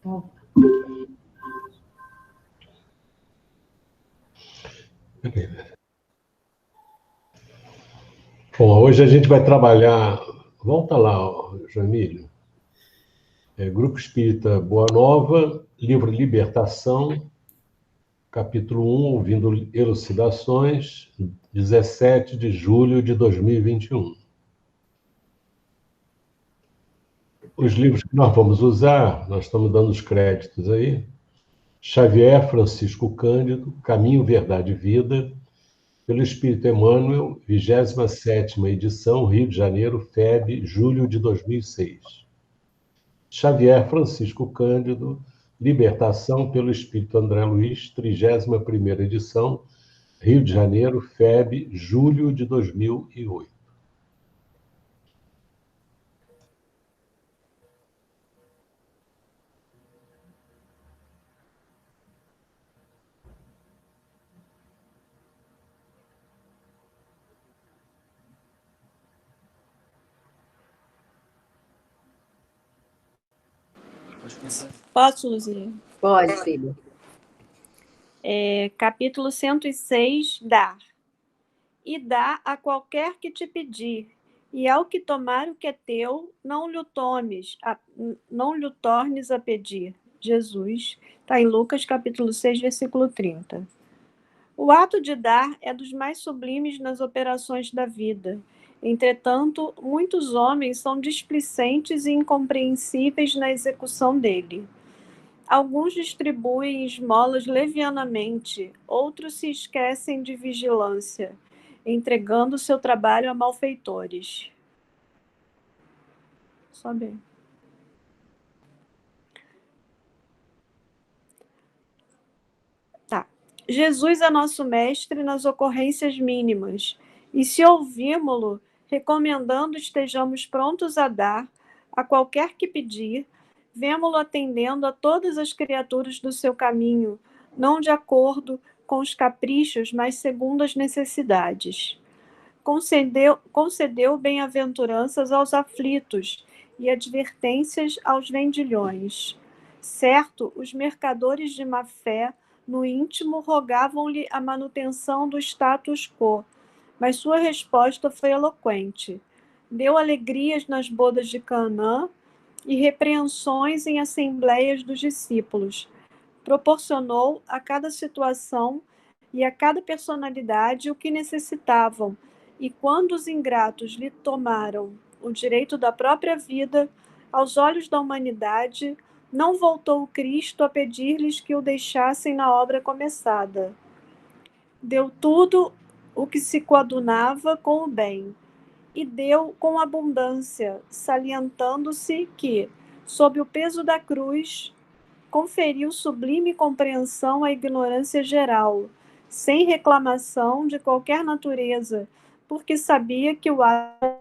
Bom, hoje a gente vai trabalhar... Volta lá, Jamílio. Grupo Espírita Boa Nova, livro Libertação, capítulo 1, Ouvindo Elucidações, 17 de julho de 2021. Os livros que nós vamos usar, nós estamos dando os créditos aí. Xavier Francisco Cândido, Caminho, Verdade e Vida, pelo Espírito Emmanuel, 27ª edição, Rio de Janeiro, FEB, julho de 2006. Xavier Francisco Cândido, Libertação pelo Espírito André Luiz, 31ª edição, Rio de Janeiro, FEB, julho de 2008. Posso, Luzia? Pode, filho. Capítulo 106, Dar. E dá a qualquer que te pedir, e ao que tomar o que é teu, não lhe tornes a pedir. Jesus, está em Lucas, capítulo 6, versículo 30. O ato de dar é dos mais sublimes nas operações da vida. Entretanto, muitos homens são displicentes e incompreensíveis na execução dele. Alguns distribuem esmolas levianamente, outros se esquecem de vigilância, entregando seu trabalho a malfeitores. Sobe. Tá. Jesus é nosso mestre nas ocorrências mínimas, e se ouvimos-lo, recomendando estejamos prontos a dar, a qualquer que pedir, vemo-lo atendendo a todas as criaturas do seu caminho, não de acordo com os caprichos, mas segundo as necessidades. Concedeu bem-aventuranças aos aflitos e advertências aos vendilhões. Certo, os mercadores de má-fé, no íntimo, rogavam-lhe a manutenção do status quo, mas sua resposta foi eloquente. Deu alegrias nas bodas de Canaã e repreensões em assembleias dos discípulos. Proporcionou a cada situação e a cada personalidade o que necessitavam, e quando os ingratos lhe tomaram o direito da própria vida, aos olhos da humanidade, não voltou o Cristo a pedir-lhes que o deixassem na obra começada. Deu tudo o que se coadunava com o bem, e deu com abundância, salientando-se que, sob o peso da cruz, conferiu sublime compreensão à ignorância geral, sem reclamação de qualquer natureza, porque sabia que o ato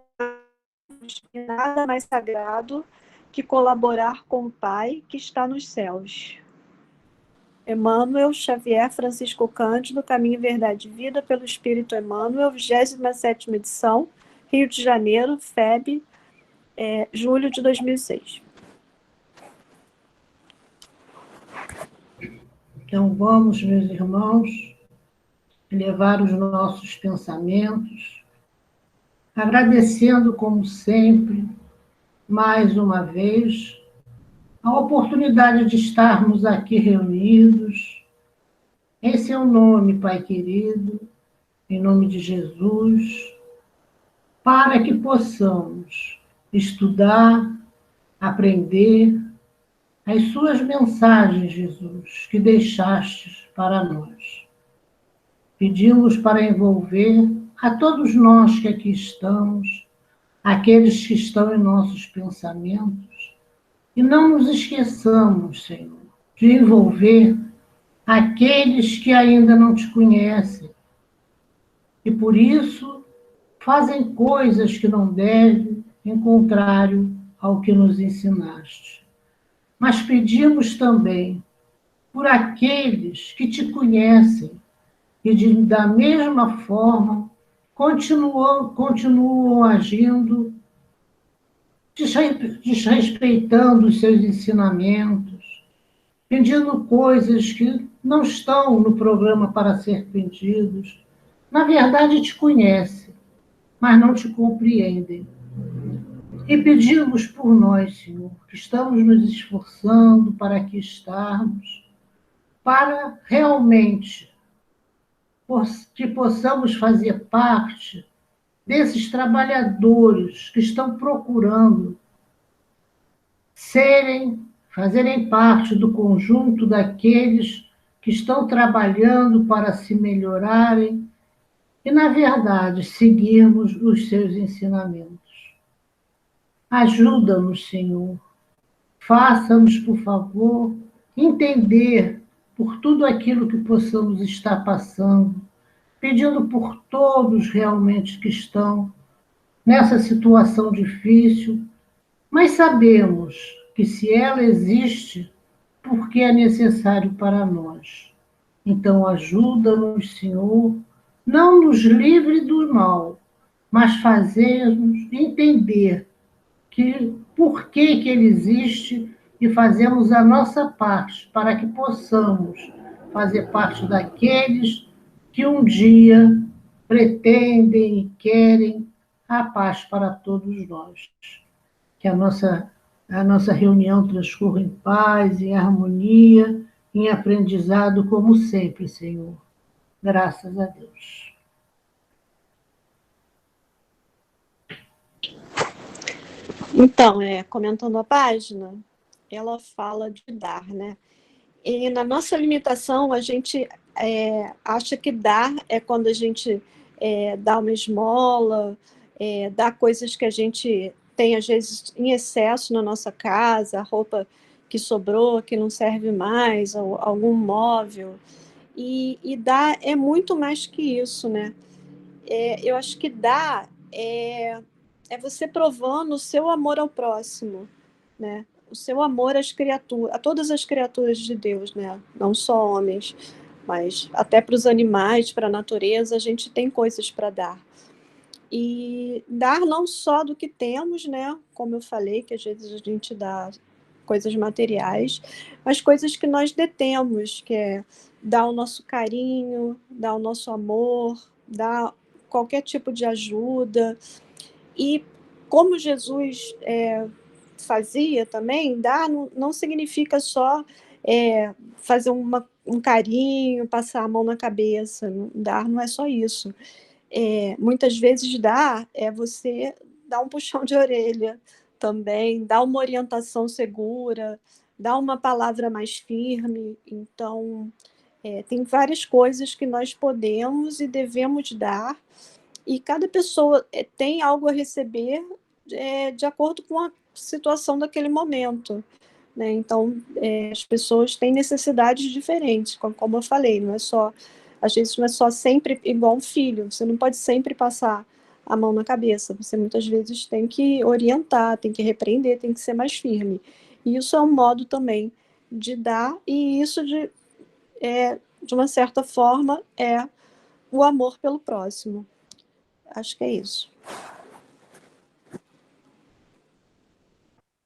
de nada mais sagrado que colaborar com o Pai que está nos céus. Emmanuel, Xavier Francisco Cândido, Caminho, Verdade e Vida, pelo Espírito Emmanuel, 27ª edição, Rio de Janeiro, FEB, julho de 2006. Então, vamos, meus irmãos, elevar os nossos pensamentos, agradecendo, como sempre, mais uma vez, a oportunidade de estarmos aqui reunidos, em seu nome, Pai querido, em nome de Jesus, para que possamos estudar, aprender as suas mensagens, Jesus, que deixastes para nós. Pedimos para envolver a todos nós que aqui estamos, aqueles que estão em nossos pensamentos, e não nos esqueçamos, Senhor, de envolver aqueles que ainda não te conhecem, e por isso fazem coisas que não devem, em contrário ao que nos ensinaste. Mas pedimos também por aqueles que te conhecem e da mesma forma continuam agindo, desrespeitando os seus ensinamentos, pedindo coisas que não estão no programa para ser pedidos. Na verdade, te conhecem, mas não te compreendem. E pedimos por nós, Senhor, que estamos nos esforçando para aqui estarmos, para realmente que possamos fazer parte desses trabalhadores que estão procurando fazerem parte do conjunto daqueles que estão trabalhando para se melhorarem e, na verdade, seguirmos os seus ensinamentos. Ajuda-nos, Senhor. Faça-nos, por favor, entender por tudo aquilo que possamos estar passando, pedindo por todos realmente que estão nessa situação difícil, mas sabemos que se ela existe, porque é necessário para nós. Então, ajuda-nos, Senhor, não nos livre do mal, mas fazemos entender por que ele existe e fazemos a nossa parte para que possamos fazer parte daqueles que um dia pretendem e querem a paz para todos nós. Que a nossa reunião transcorra em paz, em harmonia, em aprendizado, como sempre, Senhor. Graças a Deus. Então, comentando a página, ela fala de dar, né? E na nossa limitação, a gente acha que dar é quando a gente dá uma esmola, dá coisas que a gente tem, às vezes, em excesso na nossa casa, a roupa que sobrou, que não serve mais, ou algum móvel. E dar é muito mais que isso, né? Eu acho que dar é você provando o seu amor ao próximo, né? O seu amor às criaturas, a todas as criaturas de Deus, né? Não só homens, mas até para os animais, para a natureza, a gente tem coisas para dar. E dar não só do que temos, né? Como eu falei, que às vezes a gente dá coisas materiais, mas coisas que nós detemos, que é dar o nosso carinho, dar o nosso amor, dar qualquer tipo de ajuda. E como Jesus fazia também, dar não significa só fazer um carinho, passar a mão na cabeça. Dar não é só isso. Muitas vezes dar é você dar um puxão de orelha também, dar uma orientação segura, dar uma palavra mais firme. Então, tem várias coisas que nós podemos e devemos dar, e cada pessoa tem algo a receber de acordo com a situação daquele momento, né? Então, as pessoas têm necessidades diferentes, como eu falei, não é só, às vezes não é só sempre igual um filho, você não pode sempre passar a mão na cabeça, você muitas vezes tem que orientar, tem que repreender, tem que ser mais firme. E isso é um modo também de dar, e isso de uma certa forma é o amor pelo próximo. Acho que é isso.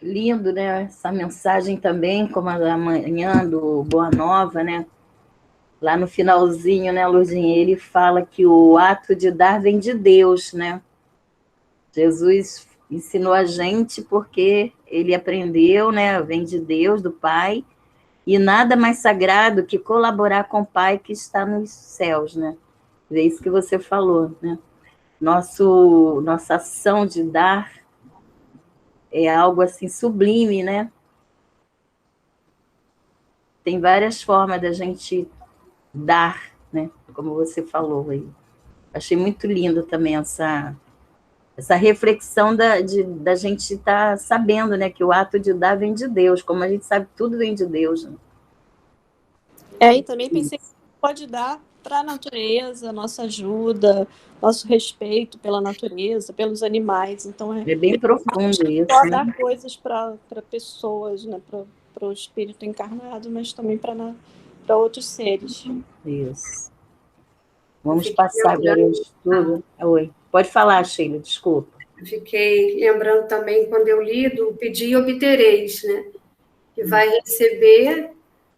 Lindo, né? Essa mensagem também, como a da manhã do Boa Nova, né? Lá no finalzinho, né, Lourdinha, ele fala que o ato de dar vem de Deus, né? Jesus ensinou a gente porque ele aprendeu, né? Vem de Deus, do Pai, e nada mais sagrado que colaborar com o Pai que está nos céus, né? É isso que você falou, né? Nossa ação de dar é algo assim sublime, né? Tem várias formas da gente dar, né? Como você falou aí. Achei muito lindo também essa reflexão da gente estar sabendo, né? Que o ato de dar vem de Deus, como a gente sabe, tudo vem de Deus. Né? E também pensei que pode dar para a natureza, nossa ajuda, nosso respeito pela natureza, pelos animais. Então é bem profundo isso. Só dar coisas para pessoas, né? Para o espírito encarnado, mas também para outros seres. Isso. Vamos passar agora o estudo. Oi. Pode falar, Sheila, desculpa. Fiquei lembrando também, quando eu li do pedir e obtereis, né? Que vai receber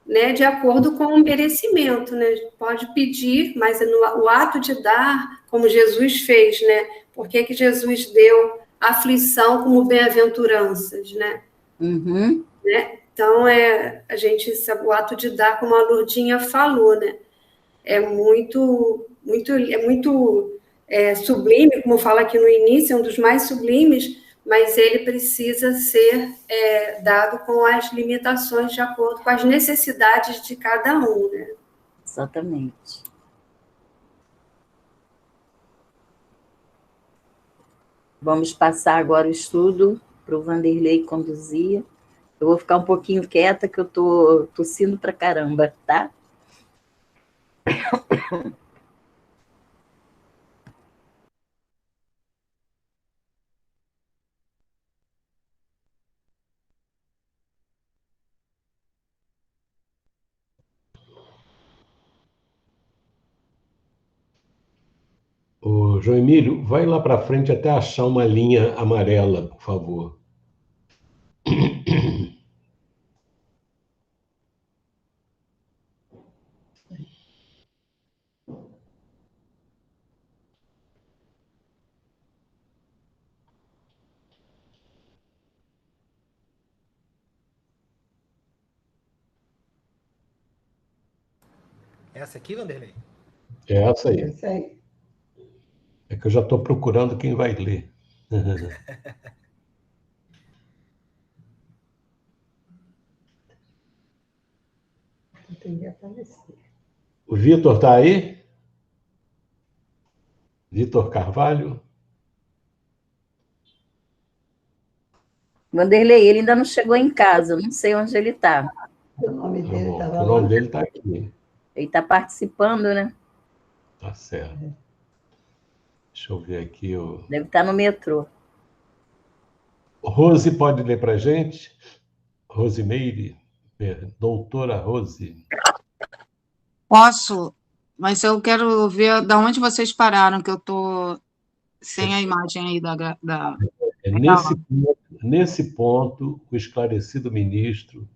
né, de acordo com o merecimento, né? Pode pedir, mas o ato de dar, como Jesus fez, né? Por que Jesus deu aflição como bem-aventuranças, né? Uhum. Né? Então, o ato de dar, como a Lourdinha falou, né? É muito sublime, como fala aqui no início, é um dos mais sublimes, mas ele precisa ser dado com as limitações de acordo com as necessidades de cada um, né? Exatamente. Vamos passar agora o estudo para o Vanderlei conduzir. Eu vou ficar um pouquinho quieta, que eu estou tossindo pra caramba, tá? Ô, João Emílio, vai lá para frente até achar uma linha amarela, por favor. Essa aqui, Vanderlei? É essa aí. Isso aí. É que eu já estou procurando quem vai ler. Entendi aparecer. O Vitor está aí? Vitor Carvalho? Vanderlei, ele ainda não chegou em casa, eu não sei onde ele está. O nome Tá dele bom, estava o nome lá. dele está aqui. Ele está participando, né? Tá certo. Deixa eu ver aqui. Deve estar no metrô. Rose pode ler para a gente? Rosimeire, doutora Rose. Posso, mas eu quero ver da onde vocês pararam, que eu estou sem a imagem aí da... É nesse ponto, o esclarecido ministro.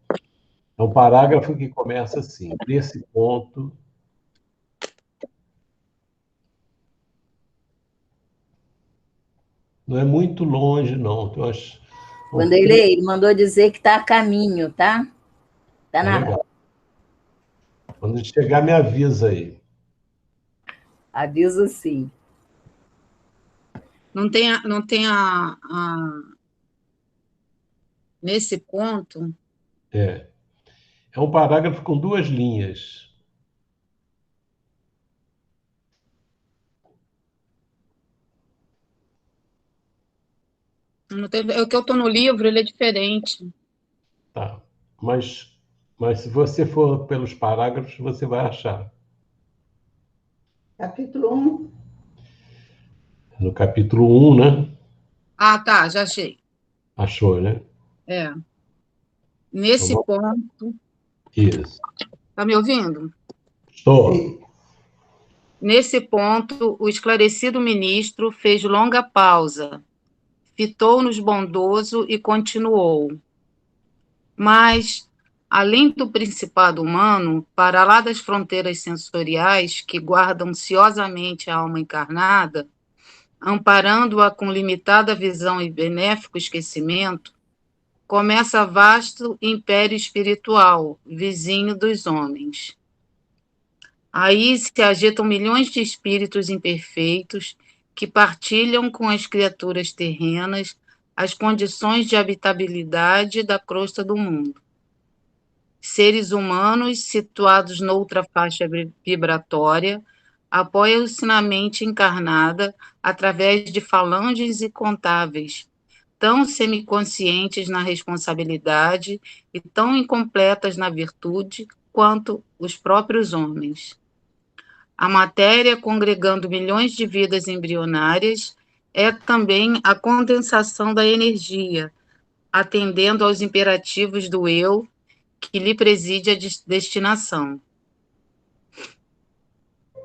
É um parágrafo que começa assim. Nesse ponto. Não é muito longe, não. Tem umas Vanderlei, ele mandou dizer que está a caminho, tá? Está na... legal. Quando chegar, me avisa aí. Aviso sim. Não tem nesse ponto, É um parágrafo com 2 linhas. não tem, é o que eu estou no livro, ele é diferente. Tá. Mas se você for pelos parágrafos, você vai achar. Capítulo 1. No capítulo 1, né? Ah, tá, já achei. Achou, né? É. Nesse Então, ponto... isso. Está me ouvindo? Estou. Sim. Nesse ponto, o esclarecido ministro fez longa pausa, fitou-nos bondoso e continuou. Mas, além do principado humano, para lá das fronteiras sensoriais que guardam ansiosamente a alma encarnada, amparando-a com limitada visão e benéfico esquecimento, começa vasto império espiritual, vizinho dos homens. Aí se agitam milhões de espíritos imperfeitos que partilham com as criaturas terrenas as condições de habitabilidade da crosta do mundo. Seres humanos situados noutra faixa vibratória apoiam-se na mente encarnada através de falanges incontáveis, tão semiconscientes na responsabilidade e tão incompletas na virtude quanto os próprios homens. A matéria, congregando milhões de vidas embrionárias, é também a condensação da energia, atendendo aos imperativos do eu, que lhe preside a destinação.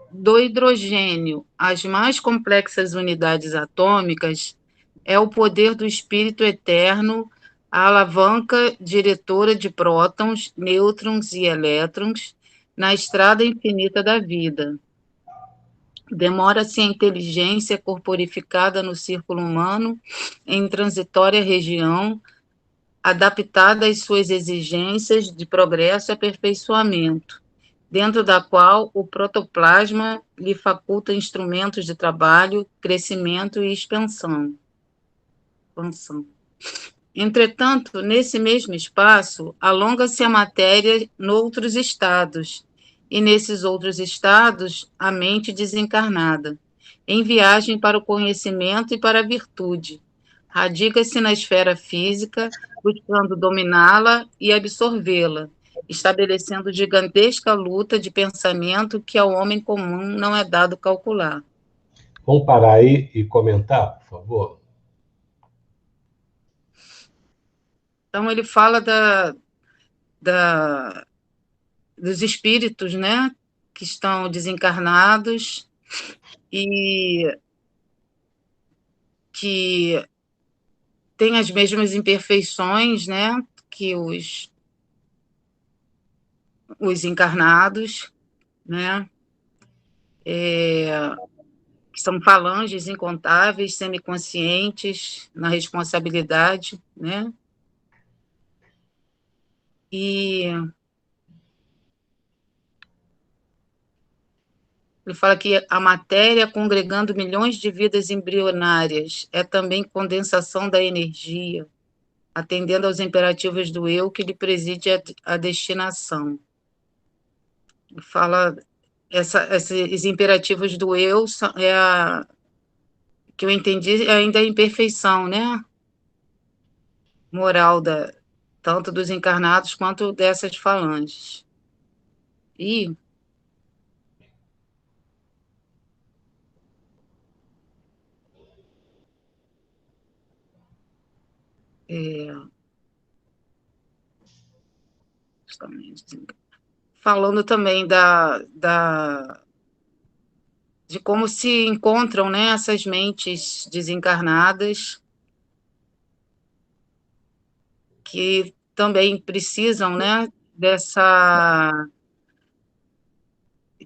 Do hidrogênio às mais complexas unidades atômicas, é o poder do Espírito eterno a alavanca diretora de prótons, nêutrons e elétrons na estrada infinita da vida. Demora-se a inteligência corporificada no círculo humano em transitória região, adaptada às suas exigências de progresso e aperfeiçoamento, dentro da qual o protoplasma lhe faculta instrumentos de trabalho, crescimento e expansão. Entretanto, nesse mesmo espaço, alonga-se a matéria noutros estados, e nesses outros estados, a mente desencarnada, em viagem para o conhecimento e para a virtude, radica-se na esfera física, buscando dominá-la e absorvê-la, estabelecendo gigantesca luta de pensamento que ao homem comum não é dado calcular. Vamos parar aí e comentar, por favor? Então, ele fala dos espíritos, né, que estão desencarnados e que têm as mesmas imperfeições, né, que os encarnados, né, que são falanges incontáveis, semiconscientes na responsabilidade, né, e ele fala que a matéria, congregando milhões de vidas embrionárias, é também condensação da energia, atendendo aos imperativos do eu que lhe preside a destinação. Ele fala, esses imperativos do eu, que eu entendi, ainda é a imperfeição, né? Moral, tanto dos encarnados quanto dessas falanges. E falando também de como se encontram, né, essas mentes desencarnadas que também precisam, né,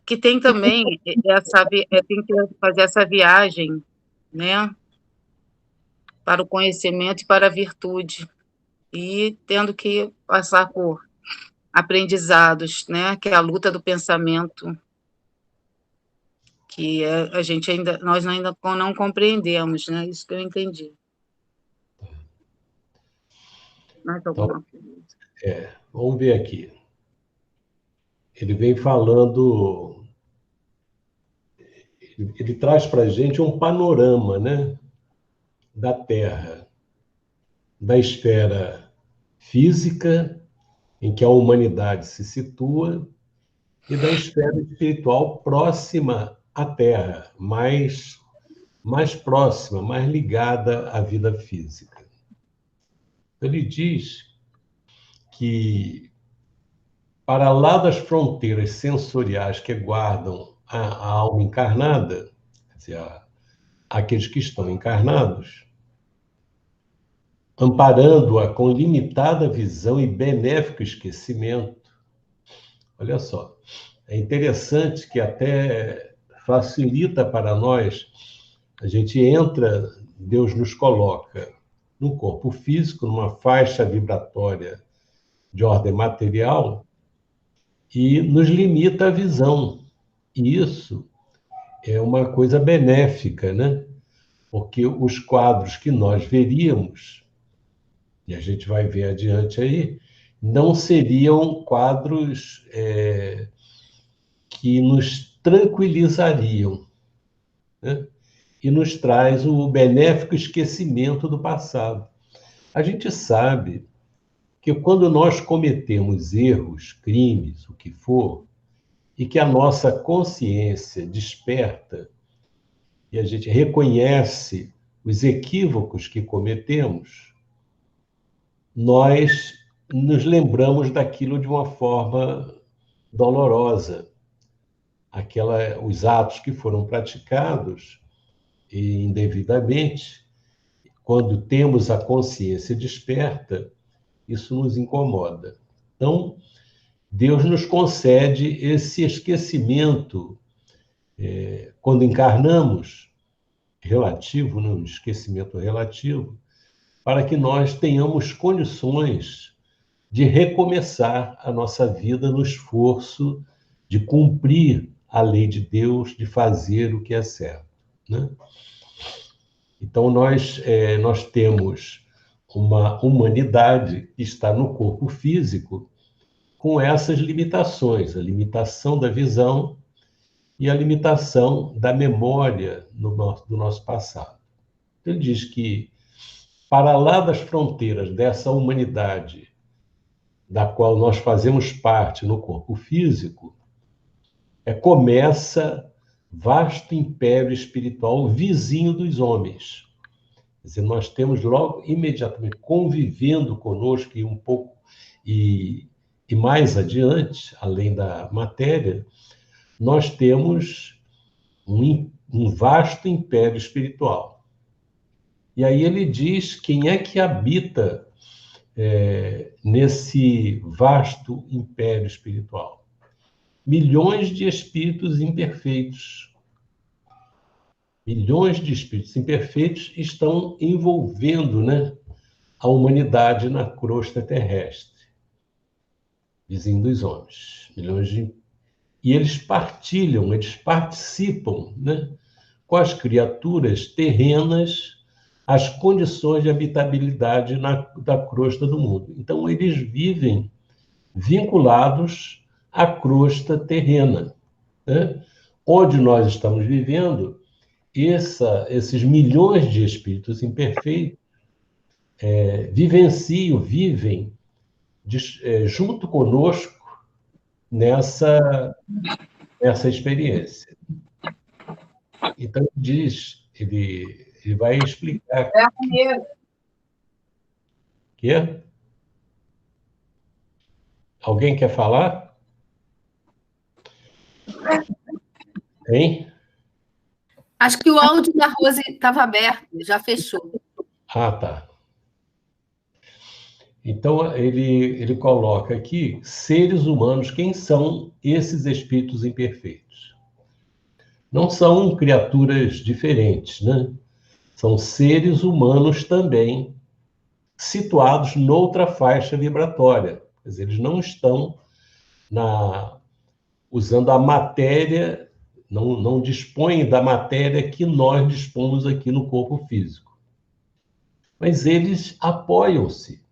que tem também tem que fazer essa viagem, né, para o conhecimento e para a virtude, e tendo que passar por aprendizados, né, que é a luta do pensamento, que nós ainda não compreendemos, né, isso que eu entendi. Mais alguma coisa? Vamos ver aqui. Ele vem falando, ele traz para a gente um panorama, né, da Terra, da esfera física, em que a humanidade se situa, e da esfera espiritual próxima à Terra, mais próxima, mais ligada à vida física. Ele diz que, para lá das fronteiras sensoriais que guardam a alma encarnada, quer dizer, aqueles que estão encarnados, amparando-a com limitada visão e benéfico esquecimento. Olha só, é interessante que até facilita para nós, a gente entra, Deus nos coloca no corpo físico, numa faixa vibratória de ordem material, e nos limita a visão. E isso é uma coisa benéfica, né? Porque os quadros que nós veríamos, e a gente vai ver adiante aí, não seriam quadros que nos tranquilizariam, né? E nos traz o benéfico esquecimento do passado. A gente sabe que quando nós cometemos erros, crimes, o que for, e que a nossa consciência desperta e a gente reconhece os equívocos que cometemos, nós nos lembramos daquilo de uma forma dolorosa. Os atos que foram praticados indevidamente, quando temos a consciência desperta, isso nos incomoda. Então, Deus nos concede esse esquecimento quando encarnamos, relativo, né? Um esquecimento relativo, para que nós tenhamos condições de recomeçar a nossa vida no esforço de cumprir a lei de Deus, de fazer o que é certo, né? Então, nós temos uma humanidade que está no corpo físico com essas limitações, a limitação da visão e a limitação da memória do nosso passado. Ele diz que, para lá das fronteiras dessa humanidade da qual nós fazemos parte no corpo físico, começa vasto império espiritual vizinho dos homens. Quer dizer, nós temos logo, imediatamente, convivendo conosco e um pouco, e mais adiante, além da matéria, nós temos um vasto império espiritual. E aí ele diz quem é que habita nesse vasto império espiritual. Milhões de espíritos imperfeitos. Milhões de espíritos imperfeitos estão envolvendo, né, a humanidade na crosta terrestre, vizinho dos homens. E eles partilham, eles participam, né, com as criaturas terrenas as condições de habitabilidade da crosta do mundo. Então, eles vivem vinculados à crosta terrena, né? Onde nós estamos vivendo, esses milhões de espíritos imperfeitos vivem junto conosco nessa experiência. Então, ele vai explicar. Quê? Alguém quer falar? Hein? Acho que o áudio da Rose estava aberto, já fechou. Ah, tá. Então, ele coloca aqui seres humanos. Quem são esses espíritos imperfeitos? Não são criaturas diferentes, né? São seres humanos também, situados noutra faixa vibratória. Quer dizer, eles não estão usando a matéria, não dispõem da matéria que nós dispomos aqui no corpo físico. Mas eles apoiam-se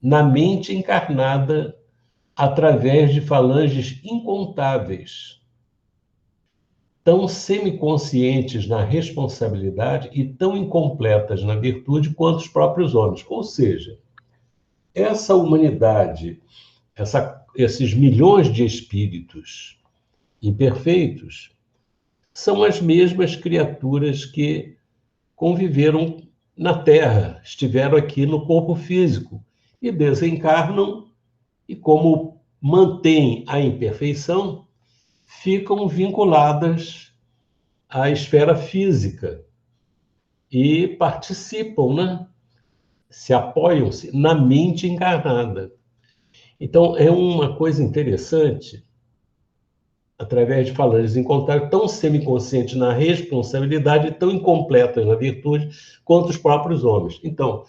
na mente encarnada através de falanges incontáveis, tão semiconscientes na responsabilidade e tão incompletas na virtude quanto os próprios homens. Ou seja, essa humanidade, esses milhões de espíritos imperfeitos, são as mesmas criaturas que conviveram na Terra, estiveram aqui no corpo físico e desencarnam, e como mantêm a imperfeição, ficam vinculadas à esfera física e participam, né? Se apoiam-se na mente encarnada. Então, é uma coisa interessante, através de falanges incontáveis, tão semiconscientes na responsabilidade e tão incompletas na virtude quanto os próprios homens. Então,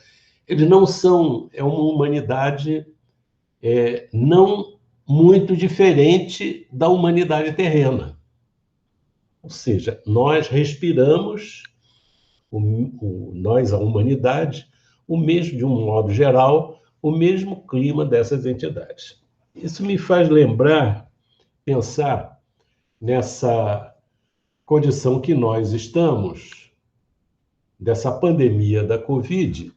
eles não são, uma humanidade não muito diferente da humanidade terrena. Ou seja, nós respiramos, nós, a humanidade, o mesmo, de um modo geral, o mesmo clima dessas entidades. Isso me faz pensar nessa condição que nós estamos, dessa pandemia da Covid,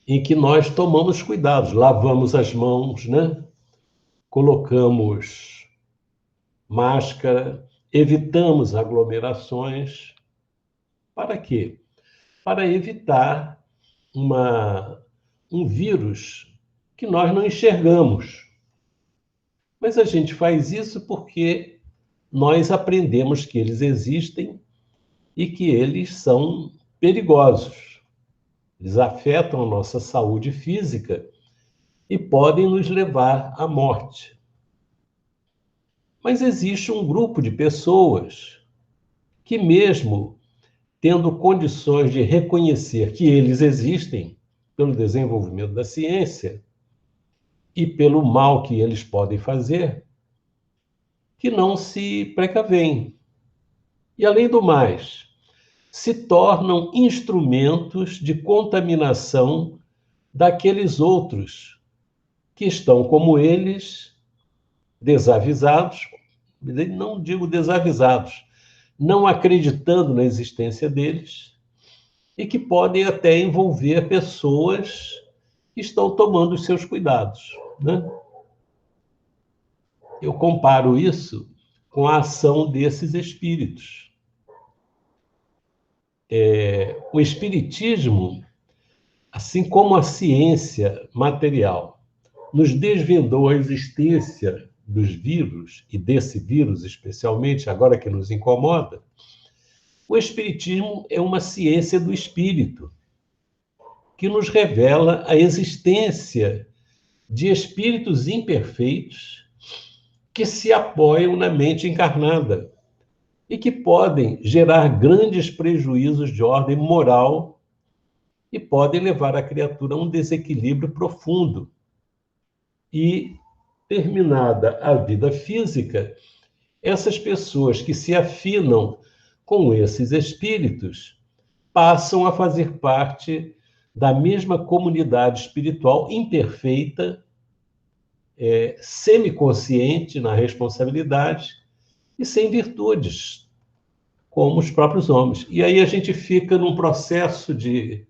em que nós tomamos cuidados, lavamos as mãos, né? Colocamos máscara, evitamos aglomerações. Para quê? Para evitar um vírus que nós não enxergamos. Mas a gente faz isso porque nós aprendemos que eles existem e que eles são perigosos. Eles afetam a nossa saúde física e podem nos levar à morte. Mas existe um grupo de pessoas que, mesmo tendo condições de reconhecer que eles existem, pelo desenvolvimento da ciência e pelo mal que eles podem fazer, que não se precavêm. E, além do mais, se tornam instrumentos de contaminação daqueles outros que estão, como eles, desavisados, não digo desavisados, não acreditando na existência deles, e que podem até envolver pessoas que estão tomando os seus cuidados, né? Eu comparo isso com a ação desses espíritos. O espiritismo, assim como a ciência material, nos desvendou a existência dos vírus, e desse vírus especialmente, agora que nos incomoda, o espiritismo é uma ciência do espírito, que nos revela a existência de espíritos imperfeitos que se apoiam na mente encarnada e que podem gerar grandes prejuízos de ordem moral e podem levar a criatura a um desequilíbrio profundo. E, terminada a vida física, essas pessoas que se afinam com esses espíritos passam a fazer parte da mesma comunidade espiritual imperfeita, semiconsciente na responsabilidade e sem virtudes, como os próprios homens. E aí a gente fica num processo de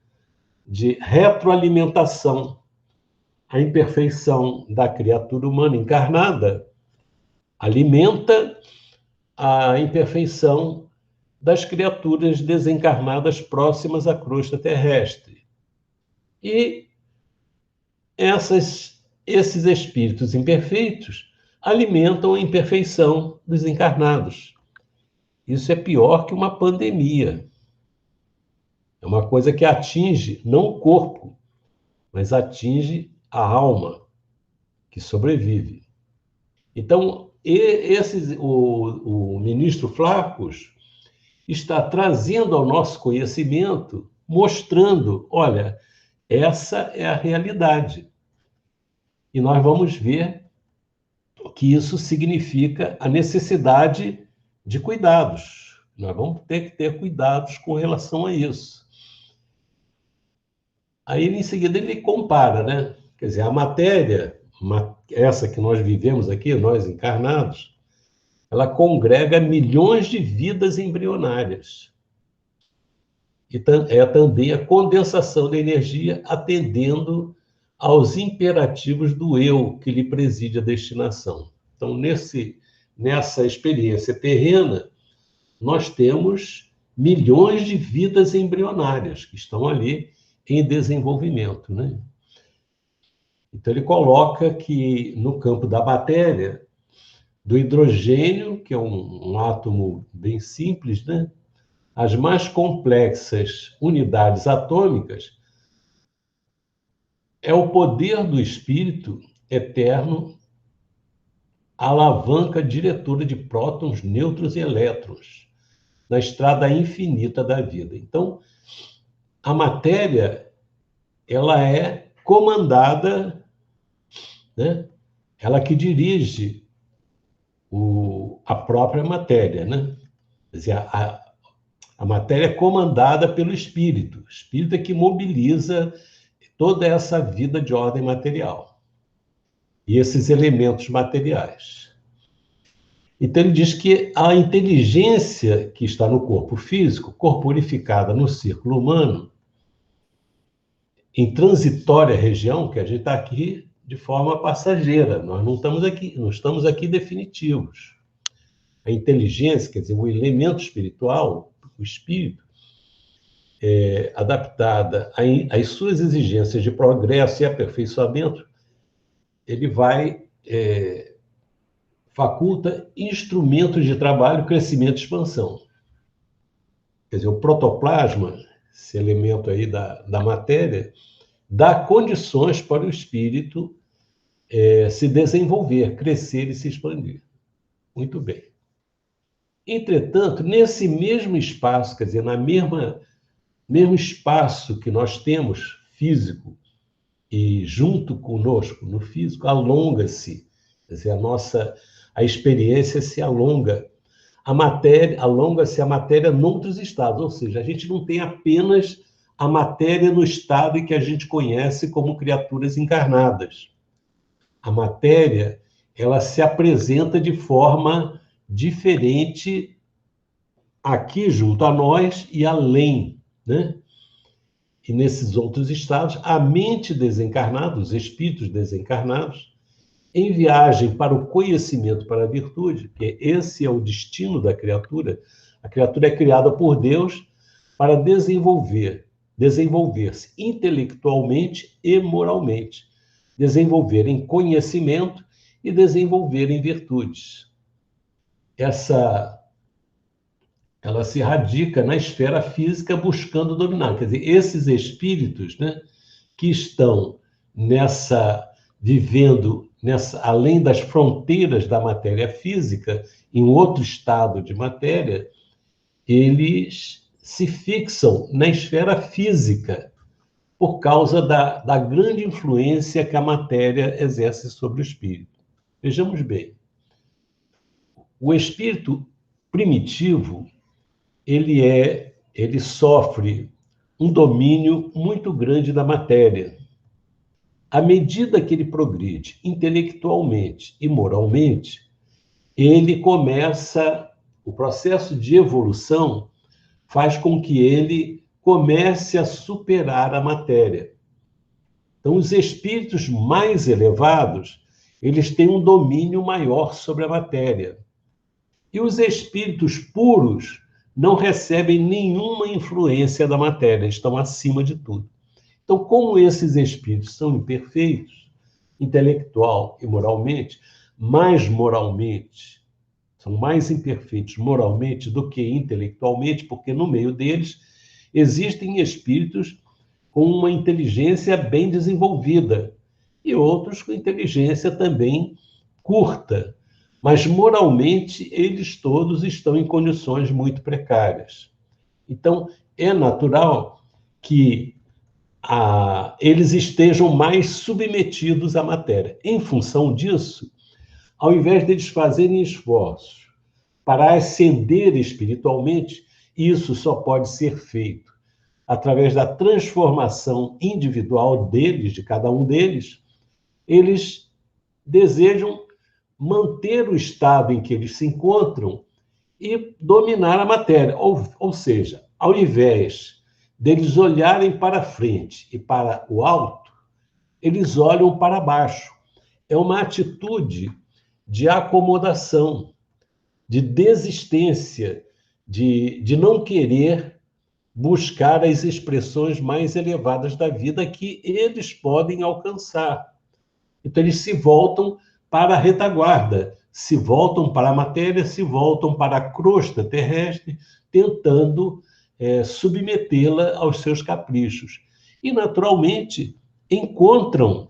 retroalimentação. A imperfeição da criatura humana encarnada alimenta a imperfeição das criaturas desencarnadas próximas à crosta terrestre. E esses espíritos imperfeitos alimentam a imperfeição dos encarnados. Isso é pior que uma pandemia. É uma coisa que atinge não o corpo, mas atinge a alma, que sobrevive. Então, o ministro Flaccus está trazendo ao nosso conhecimento, mostrando, olha, essa é a realidade. E nós vamos ver que isso significa a necessidade de cuidados. Nós vamos ter que ter cuidados com relação a isso. Aí, em seguida, ele compara, né? Quer dizer, a matéria, essa que nós vivemos aqui, nós encarnados, ela congrega milhões de vidas embrionárias. E é também a condensação da energia atendendo aos imperativos do eu que lhe preside a destinação. Então, nessa experiência terrena, nós temos milhões de vidas embrionárias que estão ali em desenvolvimento, né? Então, ele coloca que no campo da matéria, do hidrogênio, que é um átomo bem simples, né? As mais complexas unidades atômicas, é o poder do espírito eterno, a alavanca diretora de prótons, nêutrons e elétrons, na estrada infinita da vida. Então, a matéria, ela é comandada, né? Ela que dirige a própria matéria, né? Quer dizer, a matéria é comandada pelo espírito. O espírito é que mobiliza toda essa vida de ordem material e esses elementos materiais. Então, ele diz que a inteligência que está no corpo físico, corporificada no círculo humano, em transitória região, que a gente está aqui de forma passageira, nós não estamos aqui definitivos. A inteligência, quer dizer, o elemento espiritual, o espírito, adaptada às suas exigências de progresso e aperfeiçoamento, ele faculta instrumentos de trabalho, crescimento e expansão. Quer dizer, o protoplasma esse elemento aí da matéria, dá condições para o espírito se desenvolver, crescer e se expandir. Muito bem. Entretanto, nesse mesmo espaço, quer dizer, mesmo espaço que nós temos físico, e junto conosco, no físico, alonga-se, quer dizer, a experiência se alonga. Alonga-se a matéria noutros estados, ou seja, a gente não tem apenas a matéria no estado em que a gente conhece como criaturas encarnadas. A matéria, ela se apresenta de forma diferente aqui junto a nós e além, né? E nesses outros estados, a mente desencarnada, os espíritos desencarnados, em viagem para o conhecimento, para a virtude, que esse é o destino da criatura. A criatura é criada por Deus para desenvolver-se intelectualmente e moralmente, desenvolver em conhecimento e desenvolver em virtudes. Ela se radica na esfera física buscando dominar. Quer dizer, esses espíritos, né, que estão vivendo além das fronteiras da matéria física, em outro estado de matéria, eles se fixam na esfera física por causa da grande influência que a matéria exerce sobre o espírito. Vejamos bem. O espírito primitivo, ele sofre um domínio muito grande da matéria. À medida que ele progride intelectualmente e moralmente, o processo de evolução faz com que ele comece a superar a matéria. Então, os espíritos mais elevados, eles têm um domínio maior sobre a matéria. E os espíritos puros não recebem nenhuma influência da matéria, estão acima de tudo. Então, como esses espíritos são imperfeitos, intelectual e moralmente, são mais imperfeitos moralmente do que intelectualmente, porque no meio deles existem espíritos com uma inteligência bem desenvolvida e outros com inteligência também curta, mas moralmente eles todos estão em condições muito precárias. Então, é natural que eles estejam mais submetidos à matéria. Em função disso, ao invés de eles fazerem esforços para ascender espiritualmente, isso só pode ser feito através da transformação individual deles, de cada um deles. Eles desejam manter o estado em que eles se encontram e dominar a matéria. Ou seja, ao invés deles olharem para frente e para o alto, eles olham para baixo. É uma atitude de acomodação, de desistência, de não querer buscar as expressões mais elevadas da vida que eles podem alcançar. Então, eles se voltam para a retaguarda, se voltam para a matéria, se voltam para a crosta terrestre, tentando submetê-la aos seus caprichos. E, naturalmente, encontram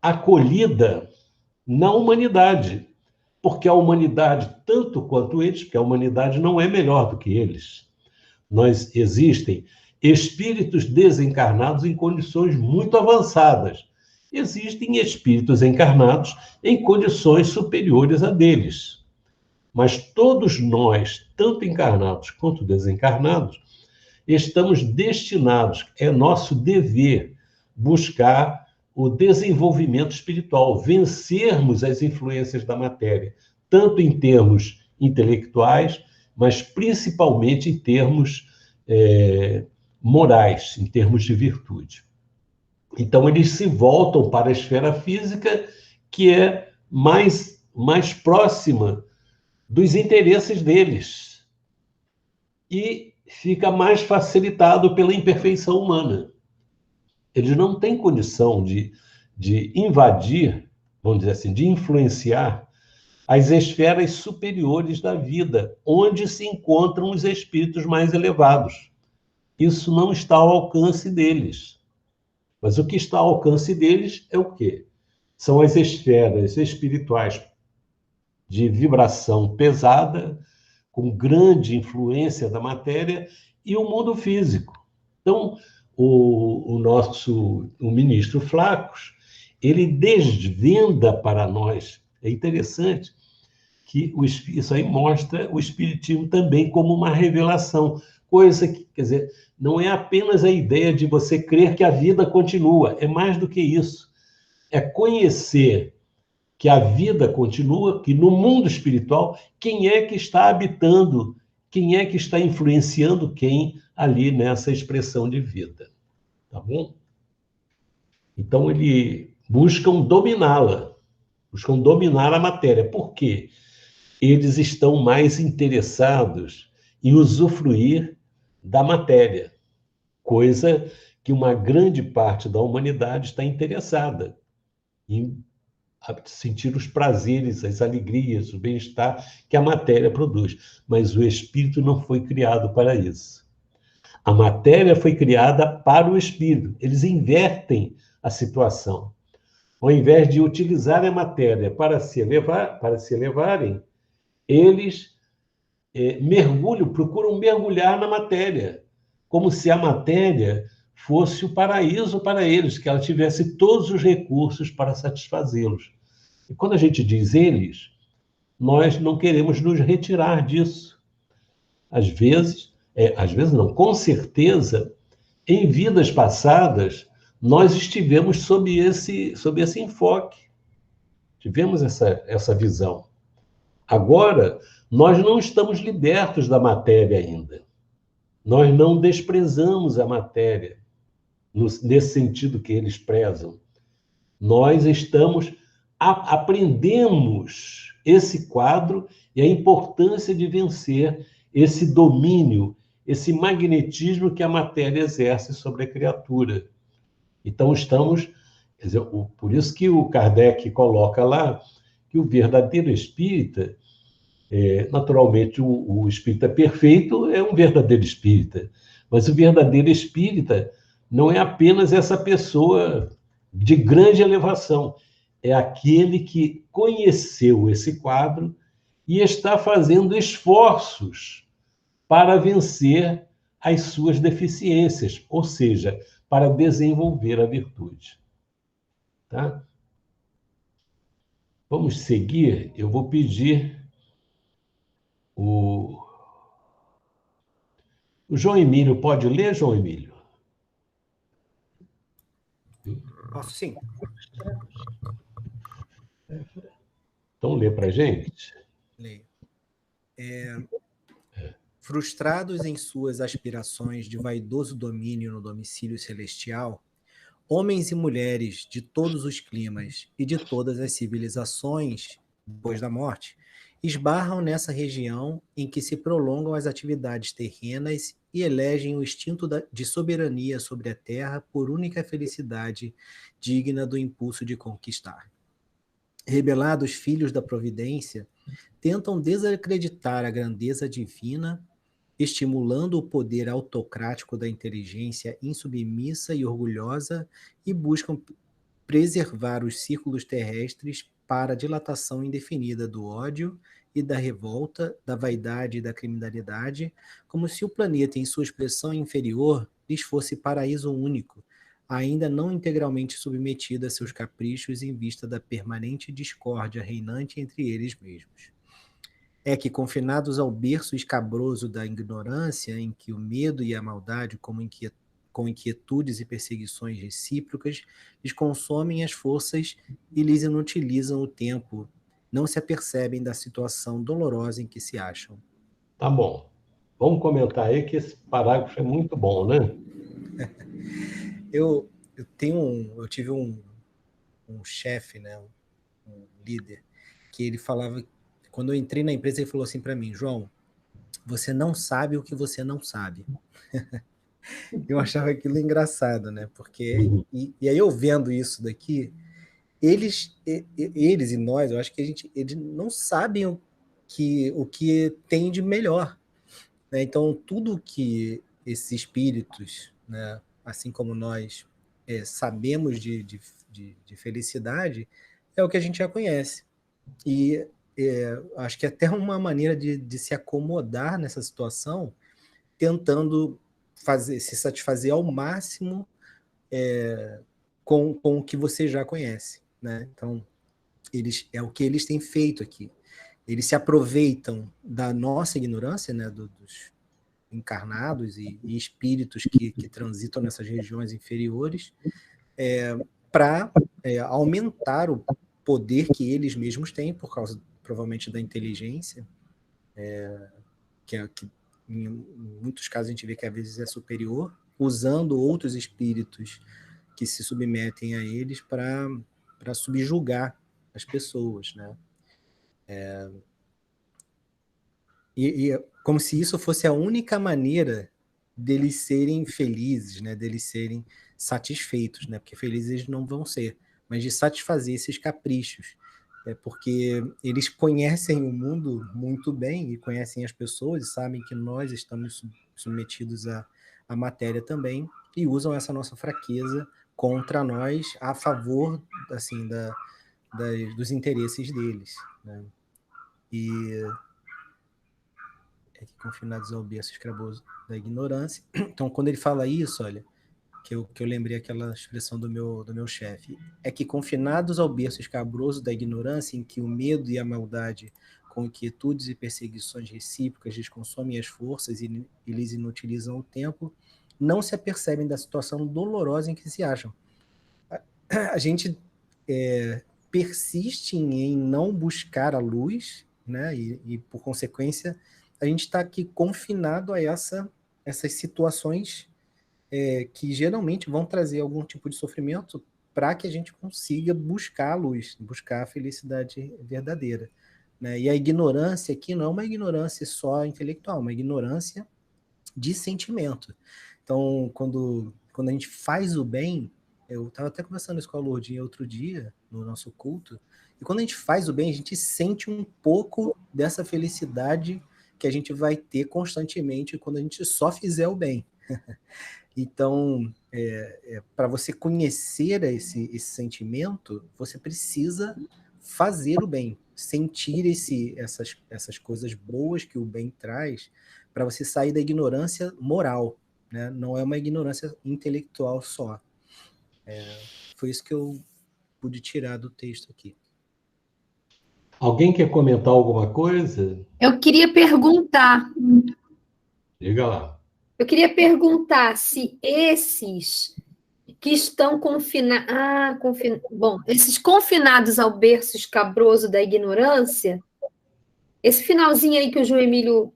acolhida na humanidade, porque a humanidade, tanto quanto eles, porque a humanidade não é melhor do que eles. Existem espíritos desencarnados em condições muito avançadas. Existem espíritos encarnados em condições superiores a deles. Mas todos nós, tanto encarnados quanto desencarnados, estamos destinados, é nosso dever, buscar o desenvolvimento espiritual, vencermos as influências da matéria, tanto em termos intelectuais, mas principalmente em termos morais, em termos de virtude. Então, eles se voltam para a esfera física, que é mais próxima dos interesses deles, e fica mais facilitado pela imperfeição humana. Eles não têm condição de invadir, vamos dizer assim, de influenciar as esferas superiores da vida, onde se encontram os espíritos mais elevados. Isso não está ao alcance deles. Mas o que está ao alcance deles é o quê? São as esferas espirituais de vibração pesada, com grande influência da matéria, e o mundo físico. Então, o ministro Flacos, ele desvenda para nós, é interessante, que isso aí mostra o Espiritismo também como uma revelação, coisa que, quer dizer, não é apenas a ideia de você crer que a vida continua, é mais do que isso. É conhecer que a vida continua, que no mundo espiritual, quem é que está habitando, quem é que está influenciando quem ali nessa expressão de vida. Tá bom? Então, buscam dominá-la, buscam dominar a matéria. Por quê? Eles estão mais interessados em usufruir da matéria, coisa que uma grande parte da humanidade está interessada em sentir os prazeres, as alegrias, o bem-estar que a matéria produz. Mas o espírito não foi criado para isso. A matéria foi criada para o espírito. Eles invertem a situação. Ao invés de utilizar a matéria para se elevarem, eles procuram mergulhar na matéria, como se a matéria fosse o paraíso para eles, que ela tivesse todos os recursos para satisfazê-los. E quando a gente diz eles, nós não queremos nos retirar disso. Às vezes não, com certeza, em vidas passadas, nós estivemos sob esse enfoque. Tivemos essa visão. Agora, nós não estamos libertos da matéria ainda. Nós não desprezamos a matéria, nesse sentido que eles prezam. Nós aprendemos esse quadro e a importância de vencer esse domínio, esse magnetismo que a matéria exerce sobre a criatura. Então, quer dizer, por isso que o Kardec coloca lá que o verdadeiro espírita, naturalmente, o espírita perfeito é um verdadeiro espírita, mas o verdadeiro espírita não é apenas essa pessoa de grande elevação, é aquele que conheceu esse quadro e está fazendo esforços para vencer as suas deficiências, ou seja, para desenvolver a virtude. Tá? Vamos seguir. Eu vou pedir o João Emílio. Pode ler, João Emílio? Posso sim. Então, lê para a gente. Leio. Frustrados em suas aspirações de vaidoso domínio no domicílio celestial, homens e mulheres de todos os climas e de todas as civilizações, depois da morte, esbarram nessa região em que se prolongam as atividades terrenas e elegem o instinto de soberania sobre a terra por única felicidade digna do impulso de conquistar. Rebelados filhos da providência, tentam desacreditar a grandeza divina, estimulando o poder autocrático da inteligência insubmissa e orgulhosa, e buscam preservar os círculos terrestres para a dilatação indefinida do ódio e da revolta, da vaidade e da criminalidade, como se o planeta, em sua expressão inferior, lhes fosse paraíso único, ainda não integralmente submetido a seus caprichos em vista da permanente discórdia reinante entre eles mesmos. É que, confinados ao berço escabroso da ignorância, em que o medo e a maldade, com inquietudes e perseguições recíprocas, lhes consomem as forças e lhes inutilizam o tempo, não se apercebem da situação dolorosa em que se acham. Tá bom. Vamos comentar aí que esse parágrafo é muito bom, né? Eu tive um chefe, né, um líder, que ele falava, quando eu entrei na empresa, ele falou assim para mim: João, você não sabe o que você não sabe. Eu achava aquilo engraçado, né? Porque, e aí eu vendo isso daqui, eles e nós, eu acho que eles não sabem o que tem de melhor, né? Então, tudo que esses espíritos, né, assim como nós, sabemos de felicidade, é o que a gente já conhece. E acho que é até uma maneira de se acomodar nessa situação, tentando se satisfazer ao máximo com o que você já conhece, né? Então, é o que eles têm feito aqui. Eles se aproveitam da nossa ignorância, né, dos encarnados e espíritos que transitam nessas regiões inferiores, para aumentar o poder que eles mesmos têm, por causa, provavelmente, da inteligência, que em muitos casos a gente vê que às vezes é superior, usando outros espíritos que se submetem a eles para subjugar as pessoas, né? E como se isso fosse a única maneira deles serem felizes, né? Deles serem satisfeitos, né? Porque felizes eles não vão ser, mas de satisfazer esses caprichos. Porque eles conhecem o mundo muito bem e conhecem as pessoas e sabem que nós estamos submetidos à matéria também e usam essa nossa fraqueza contra nós a favor, assim, dos interesses deles, né? E confinados ao berço escraboso da ignorância. Então, quando ele fala isso, olha, que eu lembrei aquela expressão do meu chefe, é que confinados ao berço escabroso da ignorância, em que o medo e a maldade, com inquietudes e perseguições recíprocas, lhes consomem as forças e lhes inutilizam o tempo, não se apercebem da situação dolorosa em que se acham. A gente persiste em não buscar a luz, né? E por consequência, a gente está aqui confinado a essas situações que geralmente vão trazer algum tipo de sofrimento para que a gente consiga buscar a luz, buscar a felicidade verdadeira, né? E a ignorância aqui não é uma ignorância só intelectual, é uma ignorância de sentimento. Então, quando a gente faz o bem, eu estava até conversando isso com a Lourdinha outro dia, no nosso culto, e quando a gente faz o bem, a gente sente um pouco dessa felicidade que a gente vai ter constantemente quando a gente só fizer o bem. Então, para você conhecer esse sentimento, você precisa fazer o bem, sentir essas coisas boas que o bem traz, para você sair da ignorância moral, né? Não é uma ignorância intelectual só. Foi isso que eu pude tirar do texto aqui. Alguém quer comentar alguma coisa? Eu queria perguntar. Diga lá. Eu queria perguntar se esses que estão esses confinados ao berço escabroso da ignorância, esse finalzinho aí que o João Emílio,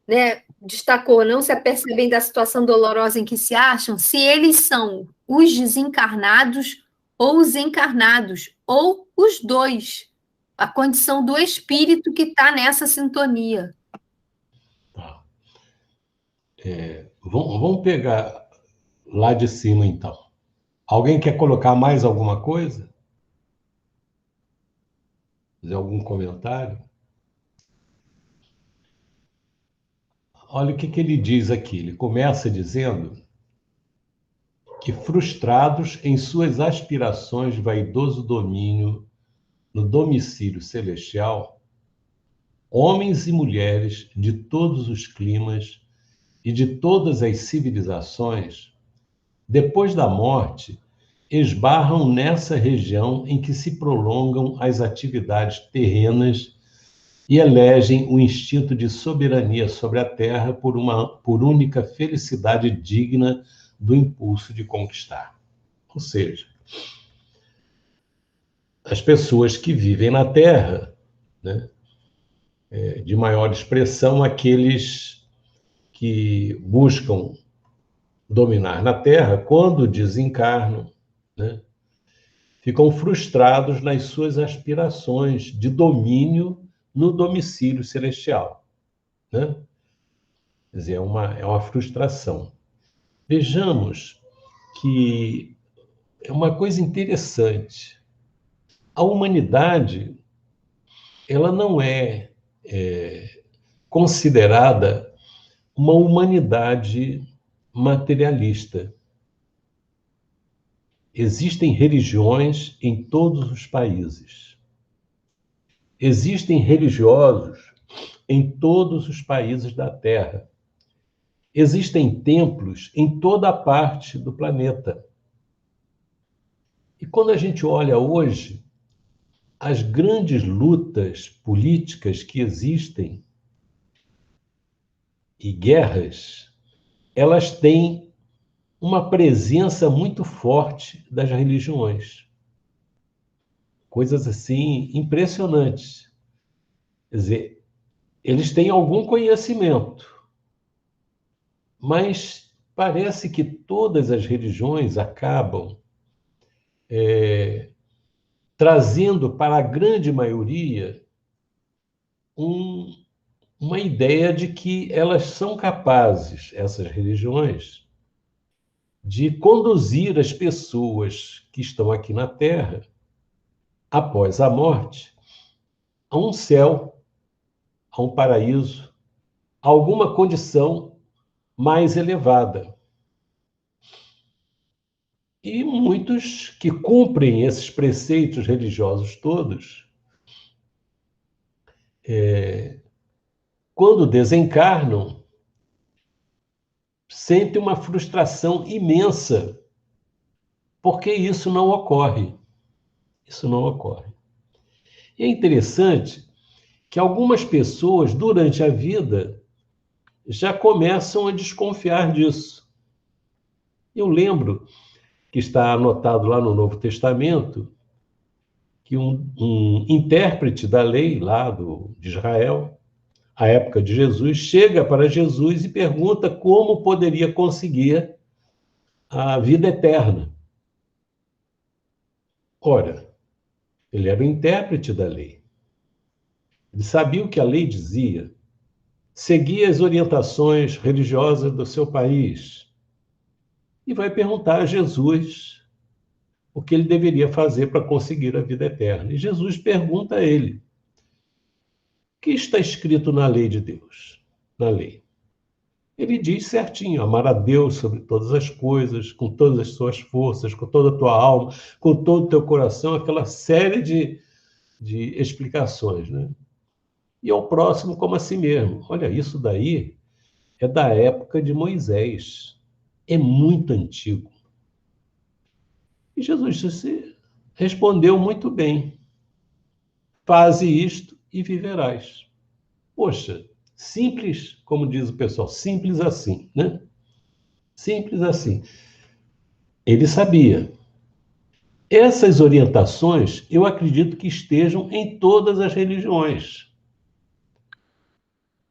né, destacou, não se apercebem da situação dolorosa em que se acham, se eles são os desencarnados ou os encarnados, ou os dois, a condição do espírito que está nessa sintonia. Tá. Vamos pegar lá de cima, então. Alguém quer colocar mais alguma coisa? Fazer algum comentário? Olha o que ele diz aqui. Ele começa dizendo que, frustrados em suas aspirações de vaidoso domínio no domicílio celestial, homens e mulheres de todos os climas e de todas as civilizações, depois da morte, esbarram nessa região em que se prolongam as atividades terrenas e elegem o instinto de soberania sobre a terra por única felicidade digna do impulso de conquistar. Ou seja, as pessoas que vivem na terra, né, de maior expressão, aqueles que buscam dominar na terra, quando desencarnam, né, ficam frustrados nas suas aspirações de domínio no domicílio celestial, né? Quer dizer, é uma frustração. Vejamos que é uma coisa interessante. A humanidade, ela não é considerada uma humanidade materialista. Existem religiões em todos os países. Existem religiosos em todos os países da Terra. Existem templos em toda parte do planeta. E quando a gente olha hoje, as grandes lutas políticas que existem e guerras, elas têm uma presença muito forte das religiões. Coisas assim impressionantes. Quer dizer, eles têm algum conhecimento, mas parece que todas as religiões acabam trazendo para a grande maioria uma ideia de que elas são capazes, essas religiões, de conduzir as pessoas que estão aqui na Terra, após a morte, a um céu, a um paraíso, a alguma condição mais elevada. E muitos que cumprem esses preceitos religiosos todos, quando desencarnam, sentem uma frustração imensa, porque isso não ocorre. Isso não ocorre. E é interessante que algumas pessoas, durante a vida, já começam a desconfiar disso. Eu lembro que está anotado lá no Novo Testamento que um intérprete da lei lá de Israel, à época de Jesus, chega para Jesus e pergunta como poderia conseguir a vida eterna. Ora, ele era o intérprete da lei. Ele sabia o que a lei dizia, seguia as orientações religiosas do seu país e vai perguntar a Jesus o que ele deveria fazer para conseguir a vida eterna. E Jesus pergunta a ele: o que está escrito na lei de Deus? Na lei. Ele diz certinho: amar a Deus sobre todas as coisas, com todas as suas forças, com toda a tua alma, com todo o teu coração, aquela série de explicações, né? E ao próximo como a si mesmo. Olha, isso daí é da época de Moisés. É muito antigo. E Jesus respondeu muito bem: faze isto e viverás. Poxa, simples, como diz o pessoal, simples assim, né? Simples assim. Ele sabia. Essas orientações, eu acredito que estejam em todas as religiões.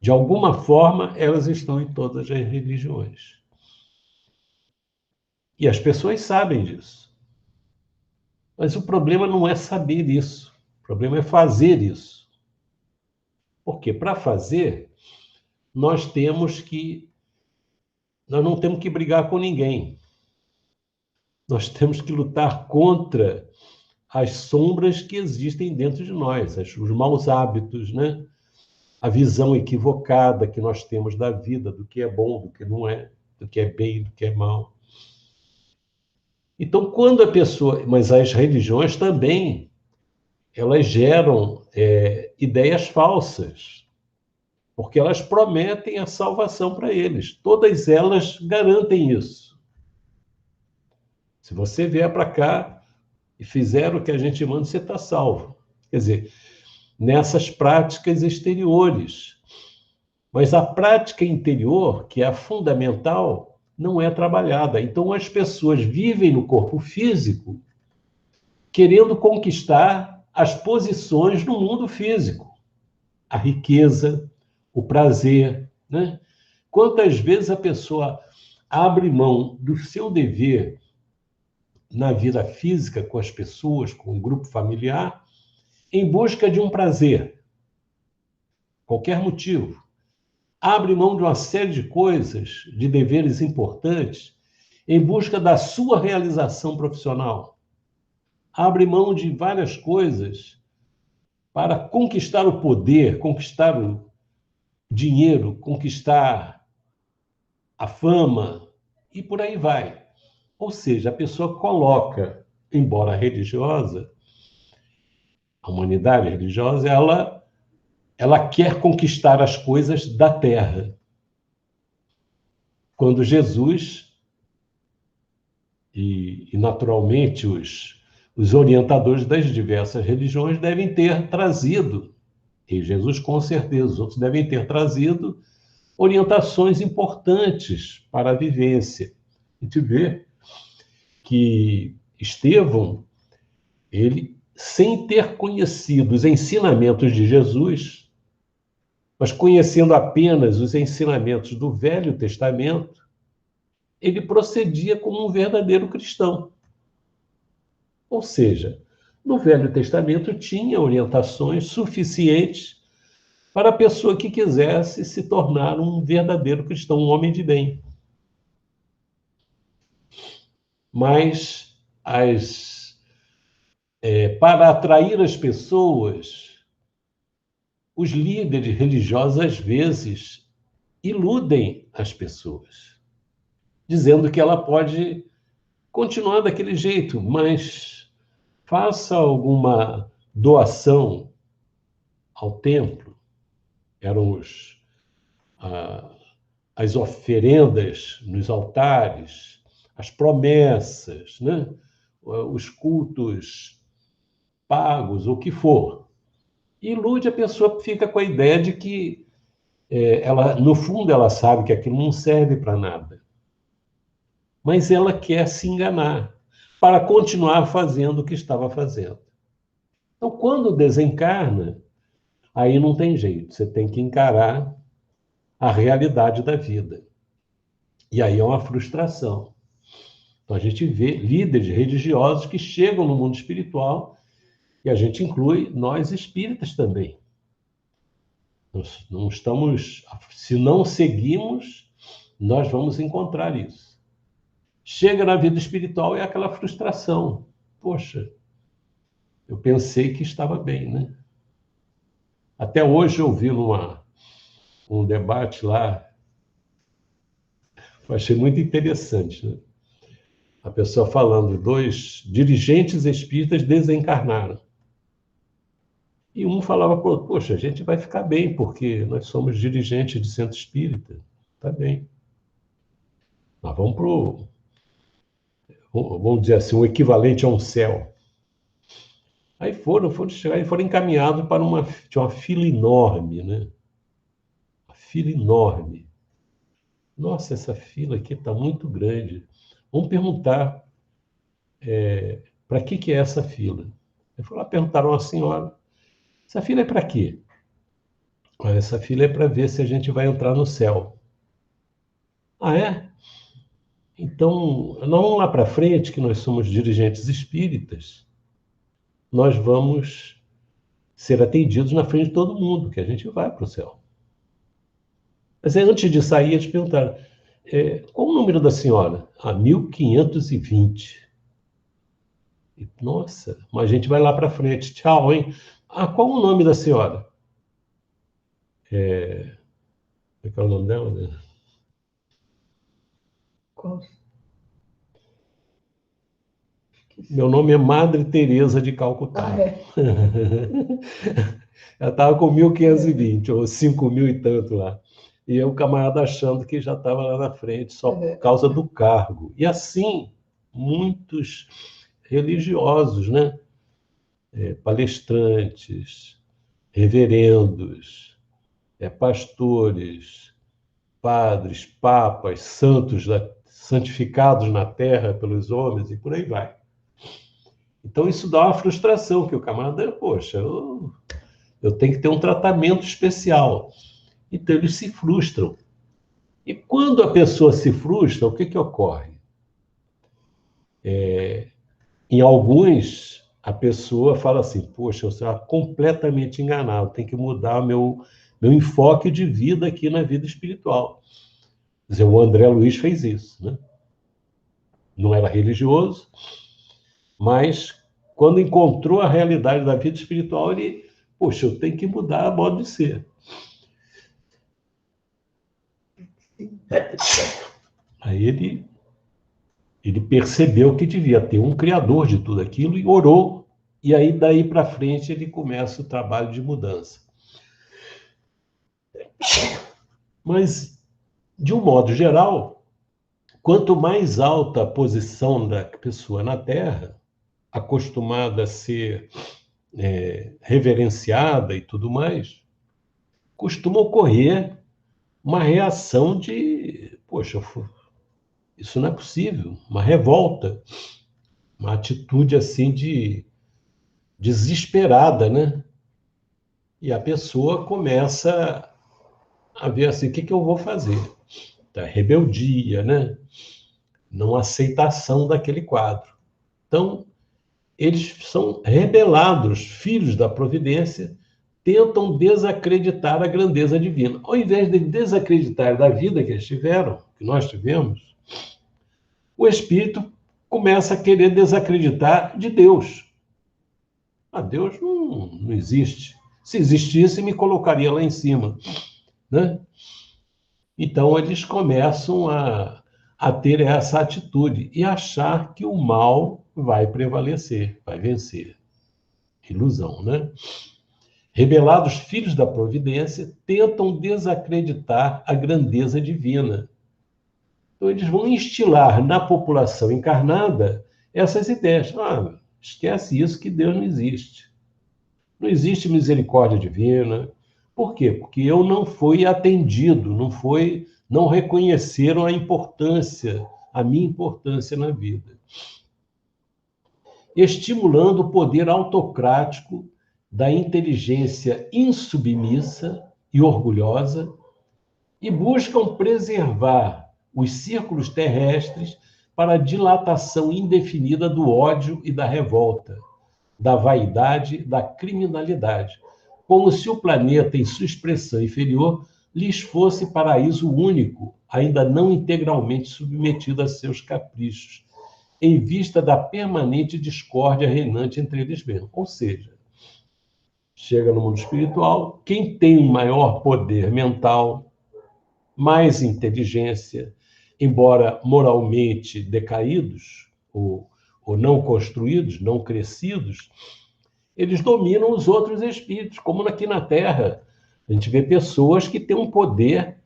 De alguma forma, elas estão em todas as religiões. E as pessoas sabem disso. Mas o problema não é saber isso. O problema é fazer isso. Porque para fazer, nós não temos que brigar com ninguém. Nós temos que lutar contra as sombras que existem dentro de nós, os maus hábitos, né? A visão equivocada que nós temos da vida, do que é bom, do que não é, do que é bem, do que é mal. Então, quando a pessoa... Mas as religiões também, elas geram ideias falsas, porque elas prometem a salvação para eles. Todas elas garantem isso. Se você vier para cá e fizer o que a gente manda, você está salvo. Quer dizer, nessas práticas exteriores. Mas a prática interior, que é a fundamental, não é trabalhada. Então, as pessoas vivem no corpo físico querendo conquistar as posições no mundo físico. A riqueza, o prazer, né? Quantas vezes a pessoa abre mão do seu dever na vida física, com as pessoas, com o grupo familiar, em busca de um prazer. Qualquer motivo. Abre mão de uma série de coisas, de deveres importantes, em busca da sua realização profissional. abre mão de várias coisas para conquistar o poder, conquistar o dinheiro, conquistar a fama e por aí vai. Ou seja, a pessoa coloca, embora religiosa, a humanidade religiosa, ela quer conquistar as coisas da terra. Quando Jesus, e naturalmente os orientadores das diversas religiões devem ter trazido, e Jesus com certeza, os outros devem ter trazido orientações importantes para a vivência. A gente vê que Estevão, ele, sem ter conhecido os ensinamentos de Jesus, mas conhecendo apenas os ensinamentos do Velho Testamento, ele procedia como um verdadeiro cristão. Ou seja, no Velho Testamento tinha orientações suficientes para a pessoa que quisesse se tornar um verdadeiro cristão, um homem de bem. Mas para atrair as pessoas, os líderes religiosos, às vezes, iludem as pessoas, dizendo que ela pode continuar daquele jeito, mas faça alguma doação ao templo. Eram as oferendas nos altares, as promessas, né? Os cultos pagos, o que for. Ilude a pessoa, fica com a ideia de que ela, no fundo, ela sabe que aquilo não serve para nada. Mas ela quer se enganar para continuar fazendo o que estava fazendo. Então, quando desencarna, aí não tem jeito, você tem que encarar a realidade da vida. E aí é uma frustração. Então, a gente vê líderes religiosos que chegam no mundo espiritual, e a gente inclui nós espíritas também. Nós não estamos, se não seguimos, nós vamos encontrar isso. Chega na vida espiritual e é aquela frustração. Poxa, eu pensei que estava bem, né? Até hoje eu vi um debate lá, eu achei muito interessante, né? A pessoa falando, 2 dirigentes espíritas desencarnaram. E um falava, poxa, a gente vai ficar bem, porque nós somos dirigentes de centro espírita. Tá bem. Nós vamos vamos dizer assim, o equivalente a um céu. Aí foram chegar e foram encaminhados para uma fila enorme, né? Uma fila enorme. Nossa, essa fila aqui está muito grande. Vamos perguntar para que é essa fila. Perguntaram à senhora, essa fila é para quê? Essa fila é para ver se a gente vai entrar no céu. Ah, é? Então, nós vamos lá para frente, que nós somos dirigentes espíritas, nós vamos ser atendidos na frente de todo mundo, que a gente vai para o céu. Mas aí, antes de sair, eles perguntaram, qual o número da senhora? 1520. Nossa, mas a gente vai lá para frente. Tchau, hein? Qual o nome da senhora? Como é que é o nome dela? Né? Qual? Meu nome é Madre Teresa de Calcutá. Ela estava com 1520, ou 5.000 e tanto lá. E o camarada achando que já estava lá na frente, só por causa do cargo. E assim, muitos religiosos, né? Palestrantes, reverendos, pastores, padres, papas, santos, santificados na terra pelos homens, e por aí vai. Então, isso dá uma frustração, que o camarada, poxa, eu tenho que ter um tratamento especial. Então, eles se frustram. E quando a pessoa se frustra, o que ocorre? Em alguns, a pessoa fala assim, poxa, eu estou completamente enganado, tem que mudar meu enfoque de vida aqui na vida espiritual. Quer dizer, o André Luiz fez isso, né? Não era religioso, mas quando encontrou a realidade da vida espiritual, ele, poxa, eu tenho que mudar a modo de ser. Aí ele percebeu que devia ter um criador de tudo aquilo e orou, e aí daí para frente ele começa o trabalho de mudança. Mas, de um modo geral, quanto mais alta a posição da pessoa na Terra, acostumada a ser reverenciada e tudo mais, costuma ocorrer uma reação de, poxa, isso não é possível, uma revolta, uma atitude assim de desesperada, né? E a pessoa começa a ver assim, o que eu vou fazer? Tá, rebeldia, né? Não aceitação daquele quadro. Então, eles são rebelados, filhos da providência, tentam desacreditar a grandeza divina. Ao invés de desacreditar da vida que eles tiveram, que nós tivemos, o espírito começa a querer desacreditar de Deus. Deus não existe. Se existisse, me colocaria lá em cima, né? Então, eles começam a ter essa atitude e achar que o mal vai prevalecer, vai vencer. Ilusão, né? Rebelados filhos da providência tentam desacreditar a grandeza divina. Então, eles vão instilar na população encarnada essas ideias. Esquece isso, que Deus não existe. Não existe misericórdia divina. Por quê? Porque eu não fui atendido, não reconheceram a importância, a minha importância na vida. Estimulando o poder autocrático da inteligência insubmissa e orgulhosa, e buscam preservar os círculos terrestres para a dilatação indefinida do ódio e da revolta, da vaidade, da criminalidade, como se o planeta, em sua expressão inferior, lhes fosse paraíso único, ainda não integralmente submetido a seus caprichos, em vista da permanente discórdia reinante entre eles mesmos. Ou seja, chega no mundo espiritual, quem tem um maior poder mental, mais inteligência, embora moralmente decaídos, ou não construídos, não crescidos, eles dominam os outros espíritos, como aqui na Terra. A gente vê pessoas que têm um poder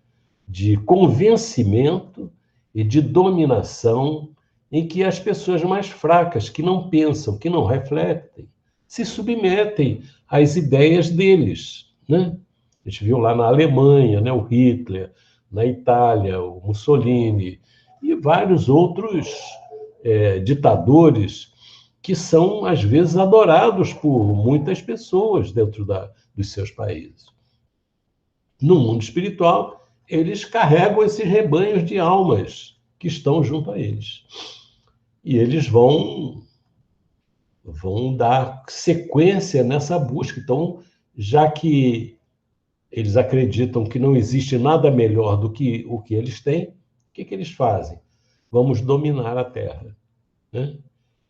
de convencimento e de dominação, em que as pessoas mais fracas, que não pensam, que não refletem, se submetem às ideias deles, né? A gente viu lá na Alemanha, né, o Hitler, na Itália, o Mussolini, e vários outros ditadores que são, às vezes, adorados por muitas pessoas dentro dos seus países. No mundo espiritual, eles carregam esses rebanhos de almas que estão junto a eles. E eles vão dar sequência nessa busca. Então, já que eles acreditam que não existe nada melhor do que o que eles têm, o que eles fazem? Vamos dominar a Terra, né?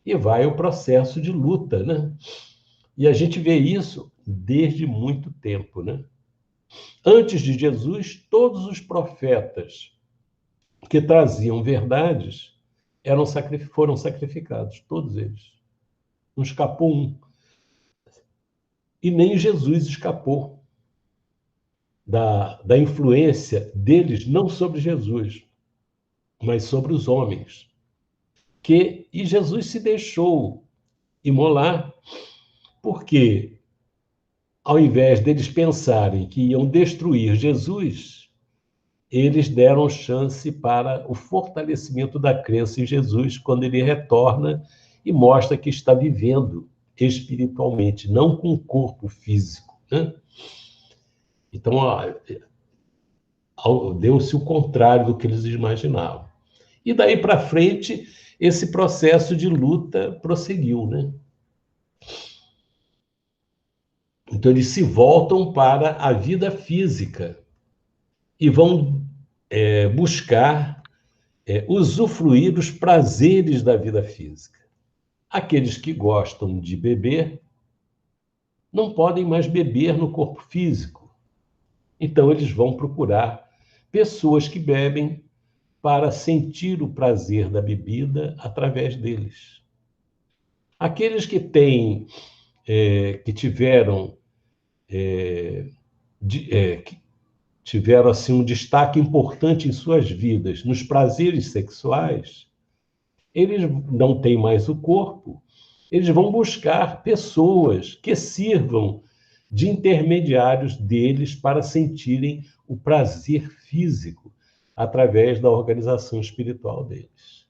E vai o processo de luta, né? E a gente vê isso desde muito tempo, né? Antes de Jesus, todos os profetas que traziam verdades foram sacrificados, todos eles. Não escapou um. E nem Jesus escapou da influência deles, não sobre Jesus, mas sobre os homens. E Jesus se deixou imolar, porque, ao invés deles pensarem que iam destruir Jesus, eles deram chance para o fortalecimento da crença em Jesus, quando ele retorna e mostra que está vivendo espiritualmente, não com o corpo físico, né? Então, deu-se o contrário do que eles imaginavam. E daí para frente, esse processo de luta prosseguiu, né? Então, eles se voltam para a vida física e vão buscar usufruir dos prazeres da vida física. Aqueles que gostam de beber não podem mais beber no corpo físico. Então, eles vão procurar pessoas que bebem para sentir o prazer da bebida através deles. Aqueles que têm, que tiveram assim, um destaque importante em suas vidas nos prazeres sexuais, eles não têm mais o corpo, eles vão buscar pessoas que sirvam de intermediários deles para sentirem o prazer físico através da organização espiritual deles.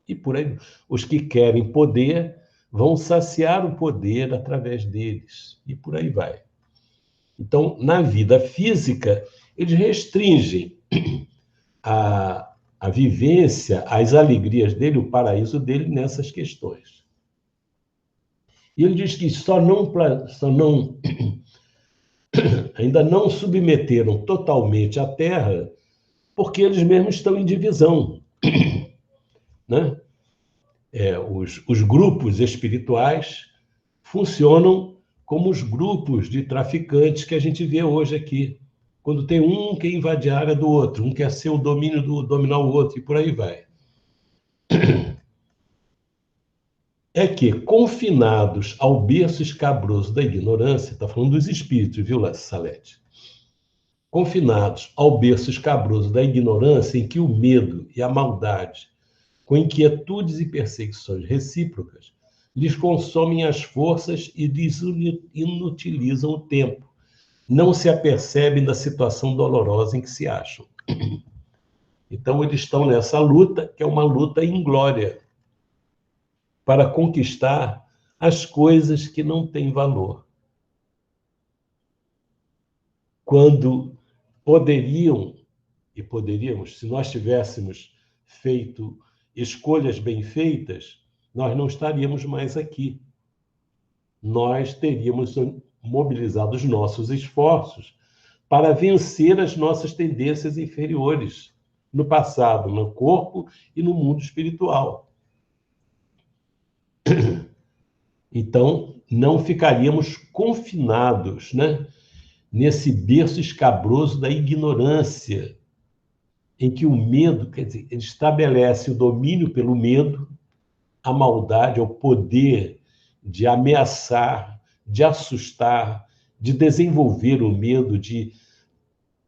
E por aí, os que querem poder vão saciar o poder através deles. E por aí vai. Então, na vida física, eles restringem a vivência, as alegrias dele, o paraíso dele nessas questões. E ele diz que ainda não submeteram totalmente a Terra porque eles mesmos estão em divisão. Né? Os grupos espirituais funcionam como os grupos de traficantes que a gente vê hoje aqui. Quando tem um que invade a área do outro, um quer ser o domínio dominar o outro, e por aí vai. É que, confinados ao berço escabroso da ignorância, está falando dos espíritos, viu, Salete? Confinados ao berço escabroso da ignorância, em que o medo e a maldade, com inquietudes e perseguições recíprocas, lhes consomem as forças e lhes inutilizam o tempo, não se apercebem da situação dolorosa em que se acham. Então, eles estão nessa luta, que é uma luta inglória, para conquistar as coisas que não têm valor. Quando poderíamos, se nós tivéssemos feito escolhas bem feitas, nós não estaríamos mais aqui. Nós teríamos mobilizado os nossos esforços para vencer as nossas tendências inferiores no passado, no corpo e no mundo espiritual. Então, não ficaríamos confinados, né, nesse berço escabroso da ignorância, em que o medo, quer dizer, ele estabelece o domínio pelo medo, a maldade, o poder de ameaçar, de assustar, de desenvolver o medo, de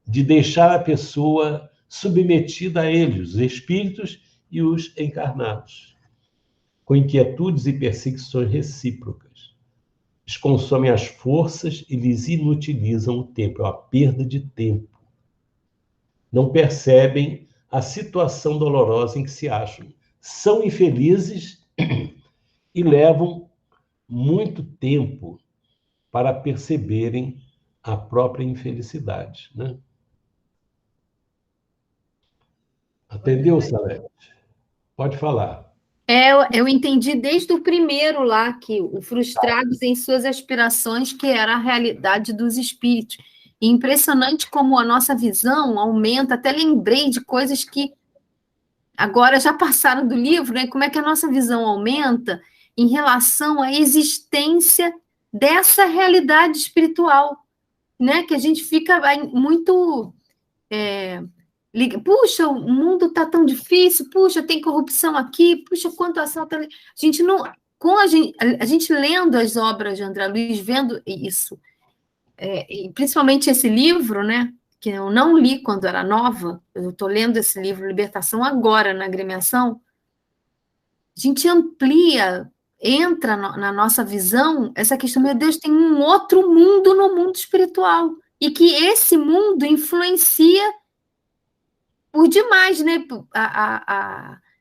deixar a pessoa submetida a ele, os espíritos e os encarnados, com inquietudes e perseguições recíprocas. Eles consomem as forças e lhes inutilizam o tempo, é uma perda de tempo. Não percebem a situação dolorosa em que se acham. São infelizes e levam muito tempo para perceberem a própria infelicidade. Né? Atendeu, Salete? Pode falar. Eu entendi desde o primeiro lá, que o frustrados em suas aspirações, que era a realidade dos espíritos. E impressionante como a nossa visão aumenta, até lembrei de coisas que agora já passaram do livro, né? Como é que a nossa visão aumenta em relação à existência dessa realidade espiritual, né? Que a gente fica muito... puxa, o mundo está tão difícil, puxa, tem corrupção aqui, puxa, quanto assalto... A gente não... a gente lendo as obras de André Luiz, vendo isso, e principalmente esse livro, né, que eu não li quando era nova, eu estou lendo esse livro, Libertação, agora, na agremiação, a gente amplia, entra na nossa visão, essa questão, meu Deus, tem um outro mundo no mundo espiritual, e que esse mundo influencia por demais, né,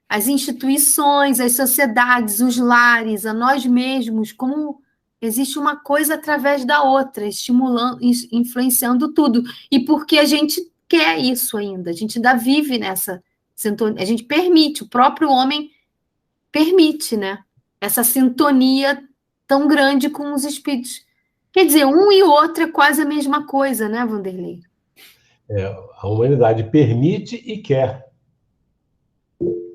as instituições, as sociedades, os lares, a nós mesmos, como existe uma coisa através da outra, estimulando, influenciando tudo. E porque a gente quer isso ainda, a gente ainda vive nessa sintonia, a gente permite, o próprio homem permite, né, essa sintonia tão grande com os espíritos. Quer dizer, um e o outro é quase a mesma coisa, né, Vanderlei? A humanidade permite e quer.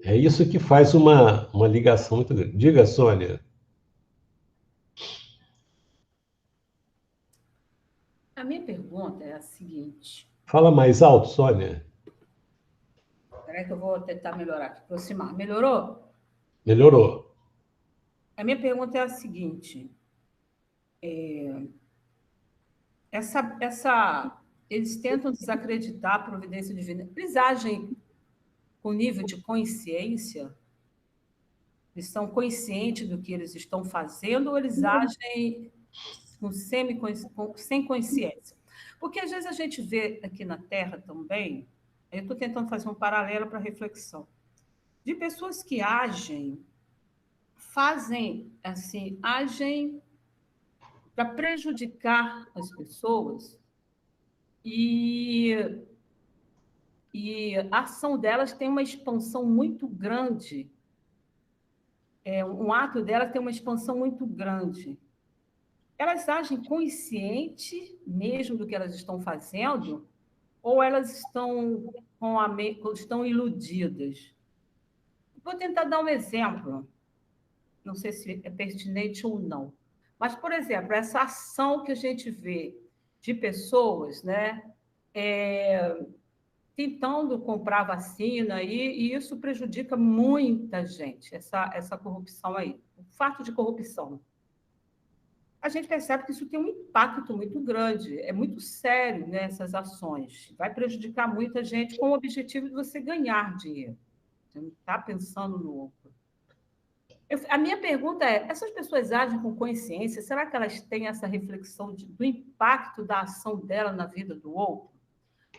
É isso que faz uma ligação muito grande. Diga, Sônia. A minha pergunta é a seguinte. Fala mais alto, Sônia. Espera aí que eu vou tentar melhorar, aproximar. Melhorou? Melhorou. A minha pergunta é a seguinte. Eles tentam desacreditar a providência divina. Eles agem com nível de consciência? Eles são conscientes do que eles estão fazendo ou eles agem sem consciência? Porque às vezes a gente vê aqui na Terra também, eu estou tentando fazer um paralelo para reflexão, de pessoas que agem para prejudicar as pessoas e a ação delas tem uma expansão muito grande. Um ato delas tem uma expansão muito grande. Elas agem consciente mesmo do que elas estão fazendo ou elas estão iludidas? Vou tentar dar um exemplo. Não sei se é pertinente ou não. Mas, por exemplo, essa ação que a gente vê de pessoas, né, tentando comprar vacina, e isso prejudica muita gente, essa corrupção aí. O fato de corrupção. A gente percebe que isso tem um impacto muito grande, é muito sério, né, essas ações. Vai prejudicar muita gente com o objetivo de você ganhar dinheiro. Você não está pensando no outro. A minha pergunta é, essas pessoas agem com consciência? Será que elas têm essa reflexão do impacto da ação dela na vida do outro?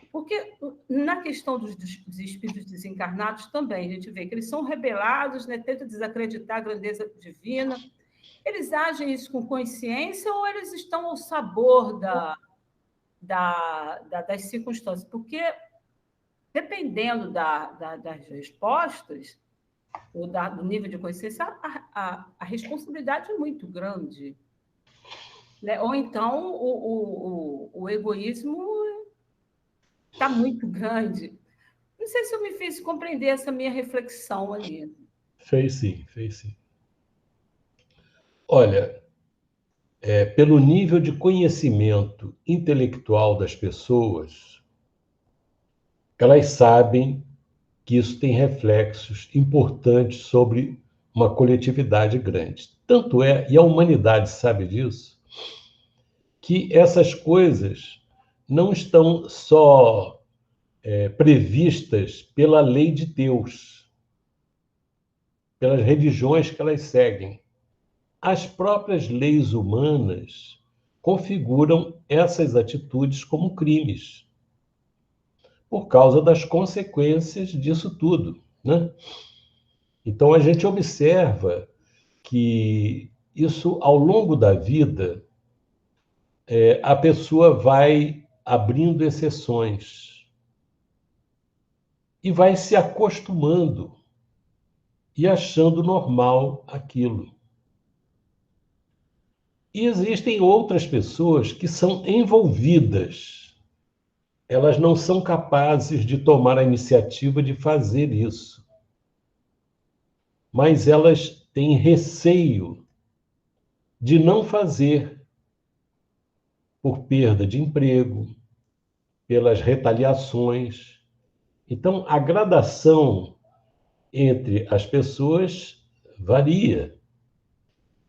Porque na questão dos espíritos desencarnados também, a gente vê que eles são rebelados, né, tentam desacreditar a grandeza divina. Eles agem isso com consciência ou eles estão ao sabor das circunstâncias? Porque, dependendo das respostas, ou do nível de consciência, a responsabilidade é muito grande. Né? Ou então o egoísmo está muito grande. Não sei se eu me fiz compreender essa minha reflexão ali. Fez sim, fez sim. Olha, pelo nível de conhecimento intelectual das pessoas, elas sabem que isso tem reflexos importantes sobre uma coletividade grande. Tanto é, e a humanidade sabe disso, que essas coisas não estão só previstas pela lei de Deus, pelas religiões que elas seguem. As próprias leis humanas configuram essas atitudes como crimes, por causa das consequências disso tudo, né? Então, a gente observa que isso, ao longo da vida, a pessoa vai abrindo exceções e vai se acostumando e achando normal aquilo. E existem outras pessoas que são envolvidas. Elas não são capazes de tomar a iniciativa de fazer isso. Mas elas têm receio de não fazer por perda de emprego, pelas retaliações. Então, a gradação entre as pessoas varia.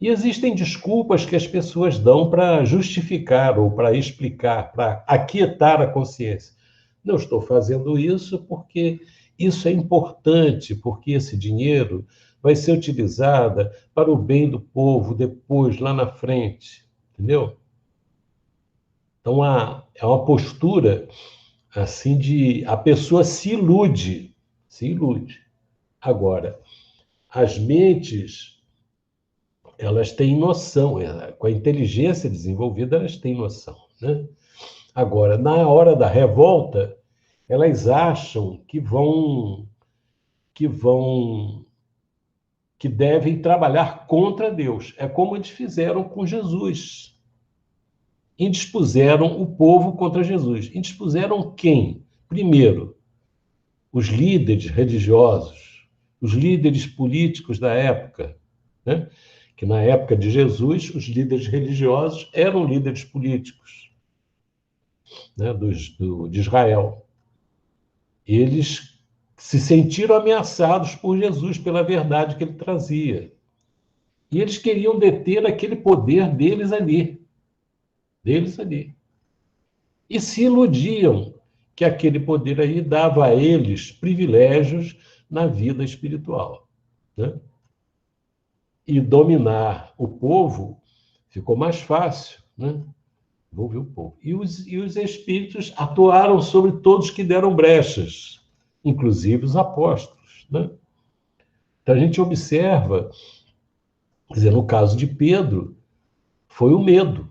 E existem desculpas que as pessoas dão para justificar ou para explicar, para aquietar a consciência. Não estou fazendo isso porque isso é importante, porque esse dinheiro vai ser utilizado para o bem do povo depois, lá na frente. Entendeu? Então, é uma postura assim de... A pessoa se ilude. Agora, as mentes... elas têm noção, com a inteligência desenvolvida, elas têm noção, né? Agora, na hora da revolta, elas acham que devem trabalhar contra Deus. É como eles fizeram com Jesus. Indispuseram o povo contra Jesus. Indispuseram quem? Primeiro, os líderes religiosos, os líderes políticos da época, né? Que na época de Jesus, os líderes religiosos eram líderes políticos, né? De Israel. Eles se sentiram ameaçados por Jesus, pela verdade que ele trazia. E eles queriam deter aquele poder deles ali. E se iludiam que aquele poder aí dava a eles privilégios na vida espiritual, né? E dominar o povo ficou mais fácil, né? Envolver o povo. E os espíritos atuaram sobre todos que deram brechas, inclusive os apóstolos, né? Então a gente observa, quer dizer, no caso de Pedro, foi o medo.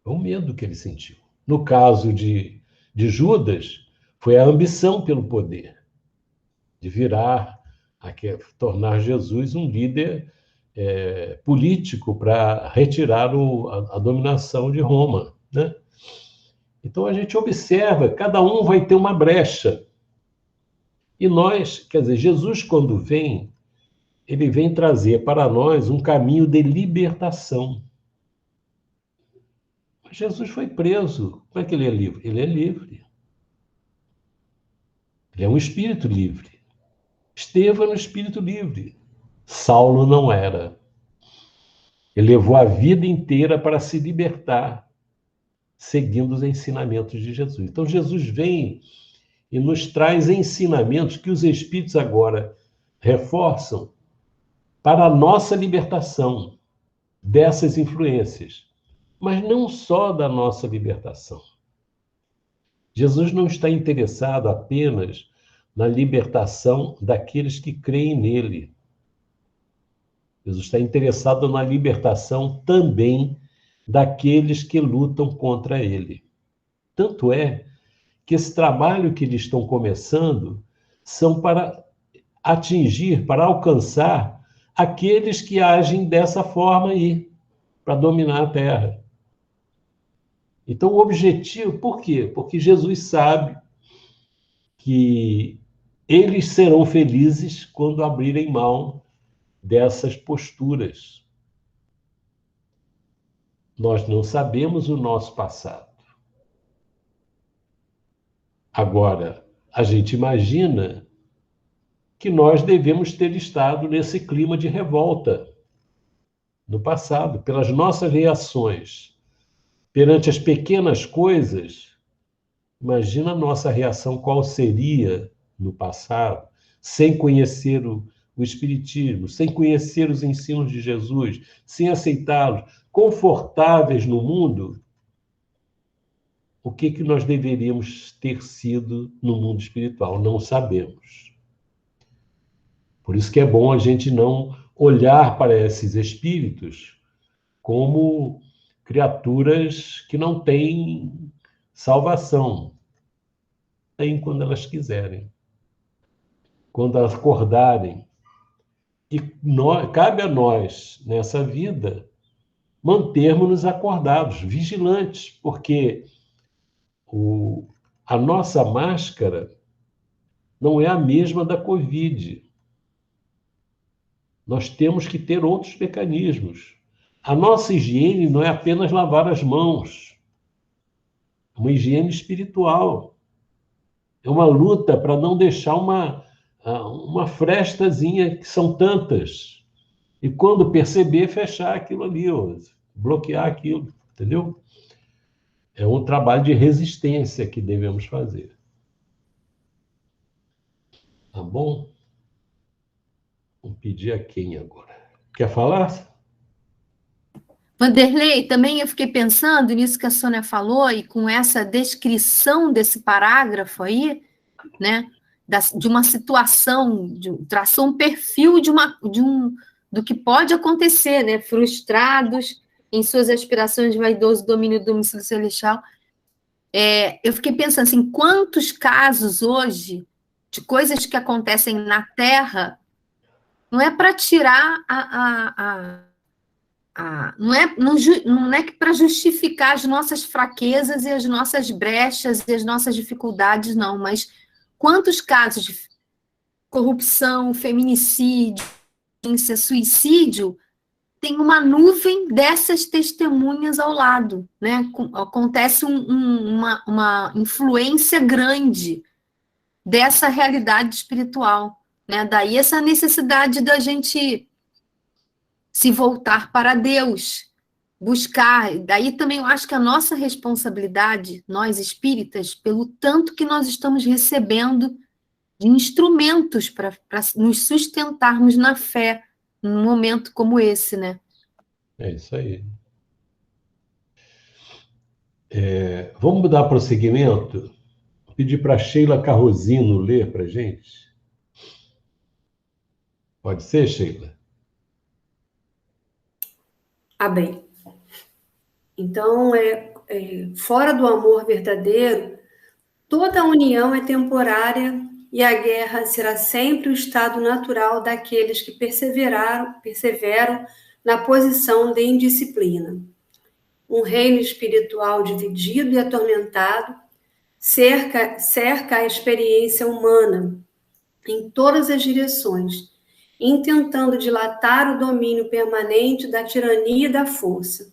Foi o medo que ele sentiu. No caso de Judas, foi a ambição pelo poder, de tornar Jesus um líder político para retirar a dominação de Roma, né? Então a gente observa, cada um vai ter uma brecha. E nós, quer dizer, Jesus, quando vem, ele vem trazer para nós um caminho de libertação. Mas Jesus foi preso. Como é que ele é livre? Ele é livre. Ele é um espírito livre. Estevão era um espírito livre. Saulo não era. Ele levou a vida inteira para se libertar, seguindo os ensinamentos de Jesus. Então, Jesus vem e nos traz ensinamentos que os espíritos agora reforçam para a nossa libertação dessas influências. Mas não só da nossa libertação. Jesus não está interessado apenas na libertação daqueles que creem nele. Jesus está interessado na libertação também daqueles que lutam contra ele. Tanto é que esse trabalho que eles estão começando são para atingir, para alcançar aqueles que agem dessa forma aí, para dominar a Terra. Então, o objetivo, por quê? Porque Jesus sabe que eles serão felizes quando abrirem mão dessas posturas. Nós não sabemos o nosso passado. Agora, a gente imagina que nós devemos ter estado nesse clima de revolta no passado, pelas nossas reações perante as pequenas coisas. Imagina a nossa reação, qual seria no passado, sem conhecer o Espiritismo, sem conhecer os ensinos de Jesus, sem aceitá-los, confortáveis no mundo. O que nós deveríamos ter sido no mundo espiritual? Não sabemos. Por isso que é bom a gente não olhar para esses espíritos como criaturas que não têm salvação. Tem quando elas quiserem. Quando elas acordarem. E cabe a nós, nessa vida, mantermos-nos acordados, vigilantes, porque a nossa máscara não é a mesma da Covid. Nós temos que ter outros mecanismos. A nossa higiene não é apenas lavar as mãos. É uma higiene espiritual. É uma luta para não deixar uma frestazinha, que são tantas. E quando perceber, fechar aquilo ali, bloquear aquilo, entendeu? É um trabalho de resistência que devemos fazer. Tá bom? Vamos pedir a quem agora? Quer falar? Vanderlei, também eu fiquei pensando nisso que a Sônia falou, e com essa descrição desse parágrafo aí, né, de uma situação, traçou um perfil do que pode acontecer, né, frustrados em suas aspirações de vaidoso domínio do domicílio celestial. Eu fiquei pensando assim, quantos casos hoje de coisas que acontecem na Terra não é para tirar não é para justificar as nossas fraquezas e as nossas brechas e as nossas dificuldades, não, mas quantos casos corrupção, feminicídio, suicídio, tem uma nuvem dessas testemunhas ao lado, né? Acontece uma influência grande dessa realidade espiritual, né? Daí essa necessidade da gente se voltar para Deus, buscar. Daí também eu acho que a nossa responsabilidade, nós espíritas, pelo tanto que nós estamos recebendo de instrumentos para nos sustentarmos na fé, num momento como esse, né? É isso aí. Vamos dar prosseguimento? Pedir para Sheila Carrozino ler para a gente. Pode ser, Sheila? Bem. Então, fora do amor verdadeiro, toda união é temporária e a guerra será sempre o estado natural daqueles que perseveram na posição de indisciplina. Um reino espiritual dividido e atormentado cerca a experiência humana em todas as direções, intentando dilatar o domínio permanente da tirania e da força.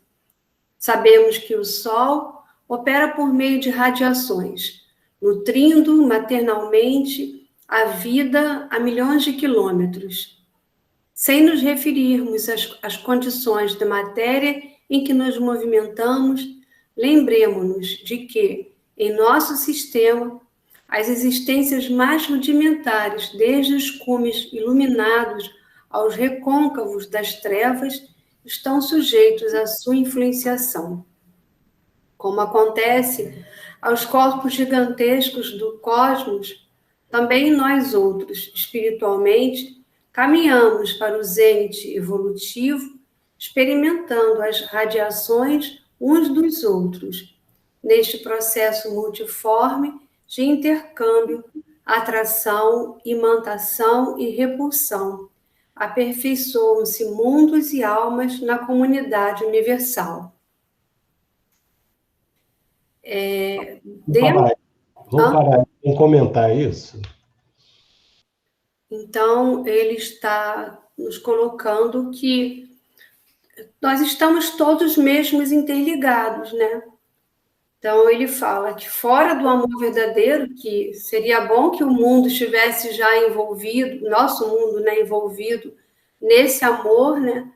Sabemos que o Sol opera por meio de radiações, nutrindo maternalmente a vida a milhões de quilômetros. Sem nos referirmos às condições da matéria em que nos movimentamos, lembremos-nos de que, em nosso sistema, as existências mais rudimentares, desde os cumes iluminados aos recôncavos das trevas, estão sujeitos à sua influenciação. Como acontece aos corpos gigantescos do cosmos, também nós outros, espiritualmente, caminhamos para o zênite evolutivo, experimentando as radiações uns dos outros, neste processo multiforme de intercâmbio, atração, imantação e repulsão. Aperfeiçoam-se mundos e almas na comunidade universal. Vamos comentar isso? Então, ele está nos colocando que nós estamos todos mesmos interligados, né? Então, ele fala que fora do amor verdadeiro, que seria bom que o mundo estivesse já envolvido, nosso mundo, né, envolvido nesse amor, né?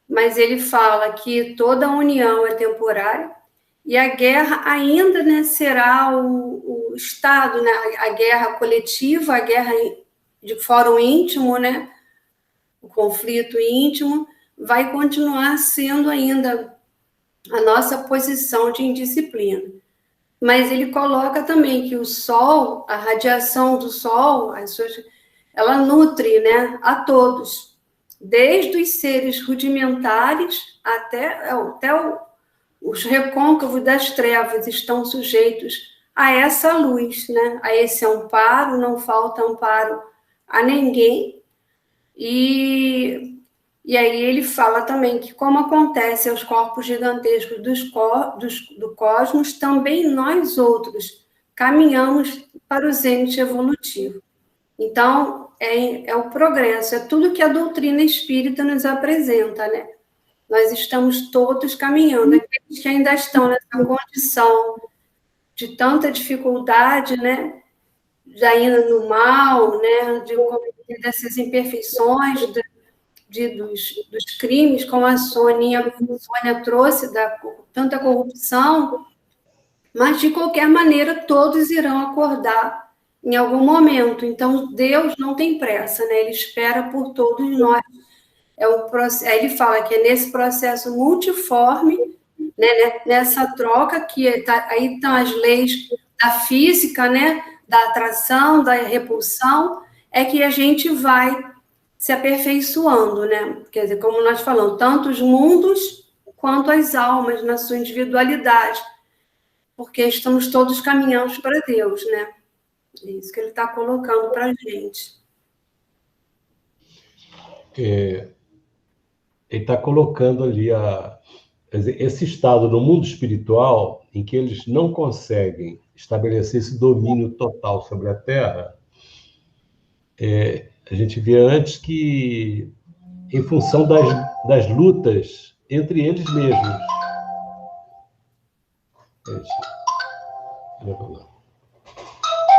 Mas ele fala que toda união é temporária e a guerra ainda, né, será o estado, né? A guerra coletiva, a guerra de fórum íntimo, né? O conflito íntimo vai continuar sendo ainda a nossa posição de indisciplina. Mas ele coloca também que o Sol, a radiação do Sol, ela nutre, né, a todos, desde os seres rudimentares até os recôncavos das trevas estão sujeitos a essa luz, né, a esse amparo, não falta amparo a ninguém. E aí ele fala também que, como acontece aos corpos gigantescos do cosmos, também nós outros caminhamos para o zênite evolutivo. Então, é o progresso, é tudo que a doutrina espírita nos apresenta, né? Nós estamos todos caminhando. Aqueles que ainda estão nessa condição de tanta dificuldade, né? Já indo no mal, né? Dessas imperfeições, dos crimes, como a Sônia trouxe, tanta corrupção, mas, de qualquer maneira, todos irão acordar em algum momento. Então, Deus não tem pressa, né? Ele espera por todos nós. Ele fala que é nesse processo multiforme, né? Nessa troca, aí estão as leis da física, né? Da atração, da repulsão, é que a gente vai se aperfeiçoando, né? Quer dizer, como nós falamos, tanto os mundos quanto as almas na sua individualidade, porque estamos todos caminhando para Deus, né? É isso que ele está colocando para a gente. Ele está colocando ali esse estado no mundo espiritual em que eles não conseguem estabelecer esse domínio total sobre a Terra. a gente vê antes que, em função das lutas entre eles mesmos.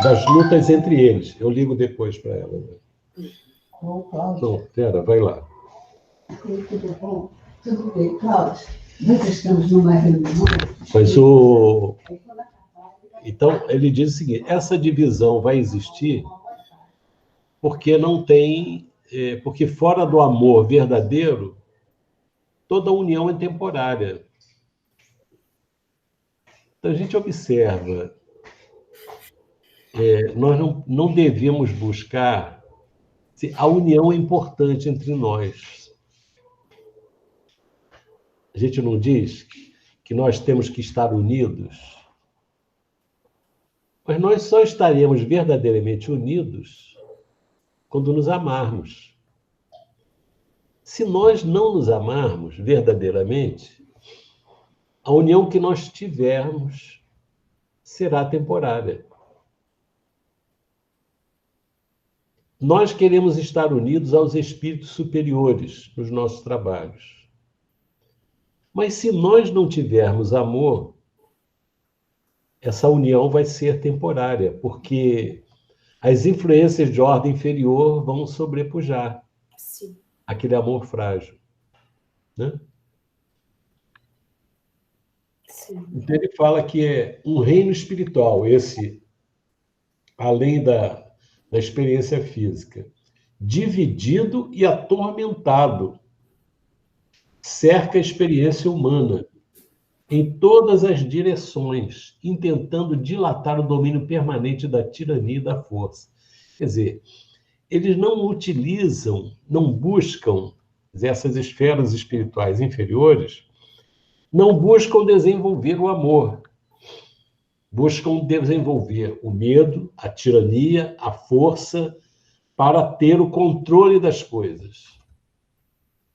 Das lutas entre eles. Eu ligo depois para ela. Não, pera, vai lá. Tudo bom? Tudo bem, Cláudio? Nós estamos numa reunião. Mas Então, ele diz o seguinte: essa divisão vai existir porque não tem... porque fora do amor verdadeiro, toda união é temporária. Então, a gente observa, nós não devemos buscar... A união é importante entre nós. A gente não diz que nós temos que estar unidos, mas nós só estaremos verdadeiramente unidos quando nos amarmos. Se nós não nos amarmos verdadeiramente, a união que nós tivermos será temporária. Nós queremos estar unidos aos espíritos superiores nos nossos trabalhos. Mas se nós não tivermos amor, essa união vai ser temporária, porque as influências de ordem inferior vão sobrepujar aquele amor frágil, né? Sim. Então ele fala que é um reino espiritual, esse, além da experiência física, dividido e atormentado, cerca a experiência humana em todas as direções, intentando dilatar o domínio permanente da tirania e da força. Quer dizer, eles não utilizam, não buscam, essas esferas espirituais inferiores, não buscam desenvolver o amor, buscam desenvolver o medo, a tirania, a força, para ter o controle das coisas.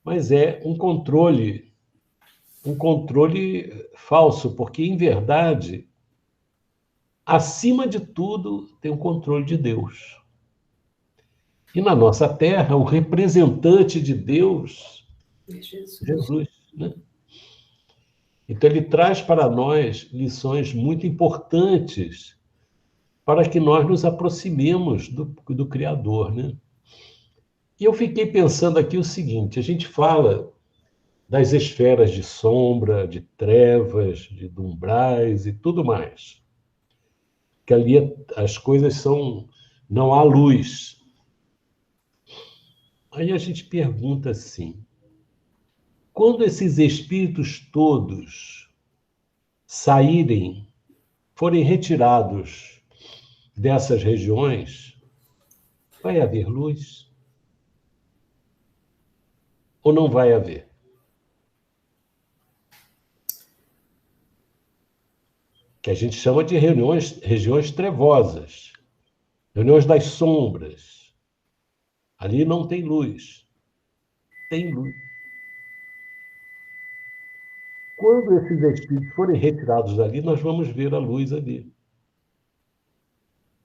Mas é um controle falso, porque, em verdade, acima de tudo, tem o controle de Deus. E na nossa Terra, o representante de Deus é Jesus, né? Então, ele traz para nós lições muito importantes para que nós nos aproximemos do Criador, né? E eu fiquei pensando aqui o seguinte: a gente fala das esferas de sombra, de trevas, de umbrais e tudo mais. Que ali as coisas são... não há luz. Aí a gente pergunta assim: quando esses espíritos todos saírem, forem retirados dessas regiões, vai haver luz? Ou não vai haver? Que a gente chama de regiões trevosas, regiões das sombras. Ali não tem luz. Tem luz. Quando esses espíritos forem retirados dali, nós vamos ver a luz ali.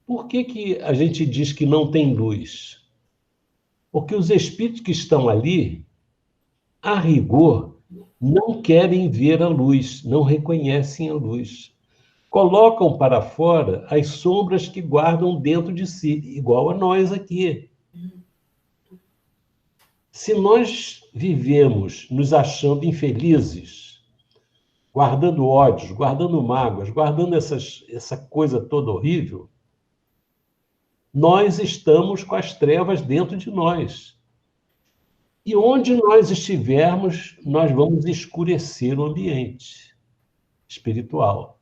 Por que a gente diz que não tem luz? Porque os espíritos que estão ali, a rigor, não querem ver a luz, não reconhecem a luz. Colocam para fora as sombras que guardam dentro de si, igual a nós aqui. Se nós vivemos nos achando infelizes, guardando ódios, guardando mágoas, guardando essa coisa toda horrível, nós estamos com as trevas dentro de nós. E onde nós estivermos, nós vamos escurecer o ambiente espiritual.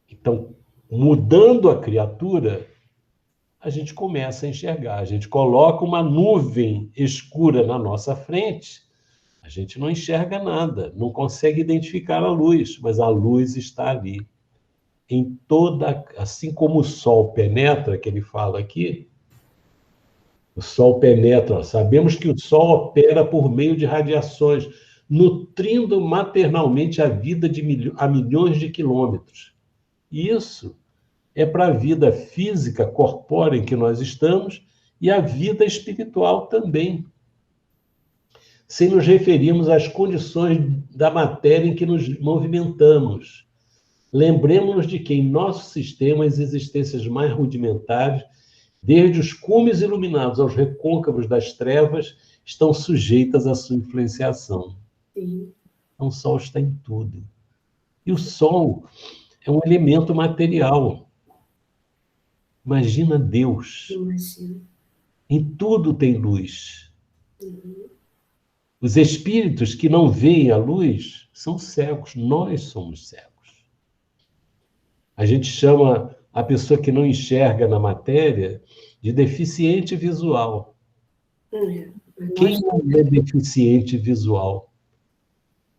Então, mudando a criatura, a gente começa a enxergar. A gente coloca uma nuvem escura na nossa frente, a gente não enxerga nada, não consegue identificar a luz, mas a luz está ali. Em toda, assim como o sol penetra, que ele fala aqui, o sol penetra, sabemos que o sol opera por meio de radiações, nutrindo maternalmente a vida a milhões de quilômetros. Isso é para a vida física, corpórea em que nós estamos e a vida espiritual também. Sem nos referirmos às condições da matéria em que nos movimentamos. Lembremos-nos de que em nosso sistema as existências mais rudimentares, desde os cumes iluminados aos recôncavos das trevas, estão sujeitas à sua influenciação. Sim. Então, o Sol está em tudo. E o Sol é um elemento material. Imagina Deus. Imagina. Em tudo tem luz. Os espíritos que não veem a luz são cegos. Nós somos cegos. A gente chama a pessoa que não enxerga na matéria de deficiente visual. Quem não é deficiente visual?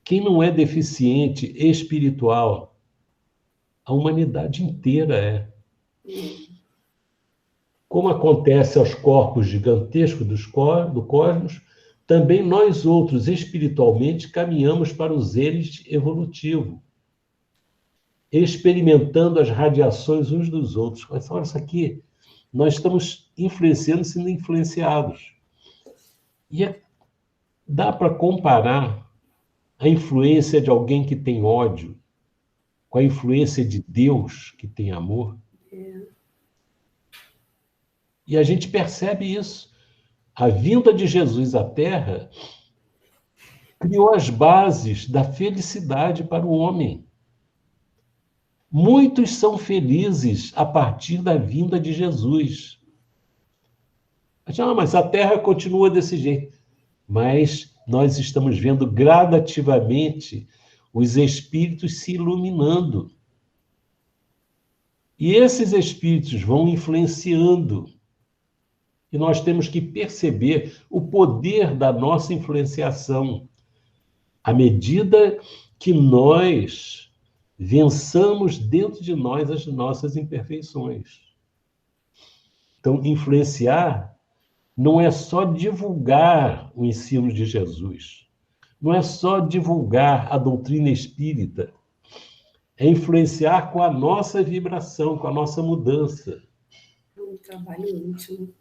Quem não é deficiente espiritual? A humanidade inteira é. Como acontece aos corpos gigantescos do cosmos, também nós outros, espiritualmente, caminhamos para o zênite evolutivo, experimentando as radiações uns dos outros. Olha isso aqui, nós estamos influenciando, sendo influenciados. E dá para comparar a influência de alguém que tem ódio com a influência de Deus, que tem amor? E a gente percebe isso. A vinda de Jesus à Terra criou as bases da felicidade para o homem. Muitos são felizes a partir da vinda de Jesus. Mas a Terra continua desse jeito. Mas nós estamos vendo gradativamente os espíritos se iluminando. E esses espíritos vão influenciando. E nós temos que perceber o poder da nossa influenciação. À medida que nós vençamos dentro de nós as nossas imperfeições. Então, influenciar não é só divulgar o ensino de Jesus, não é só divulgar a doutrina espírita, é influenciar com a nossa vibração, com a nossa mudança. É um trabalho íntimo.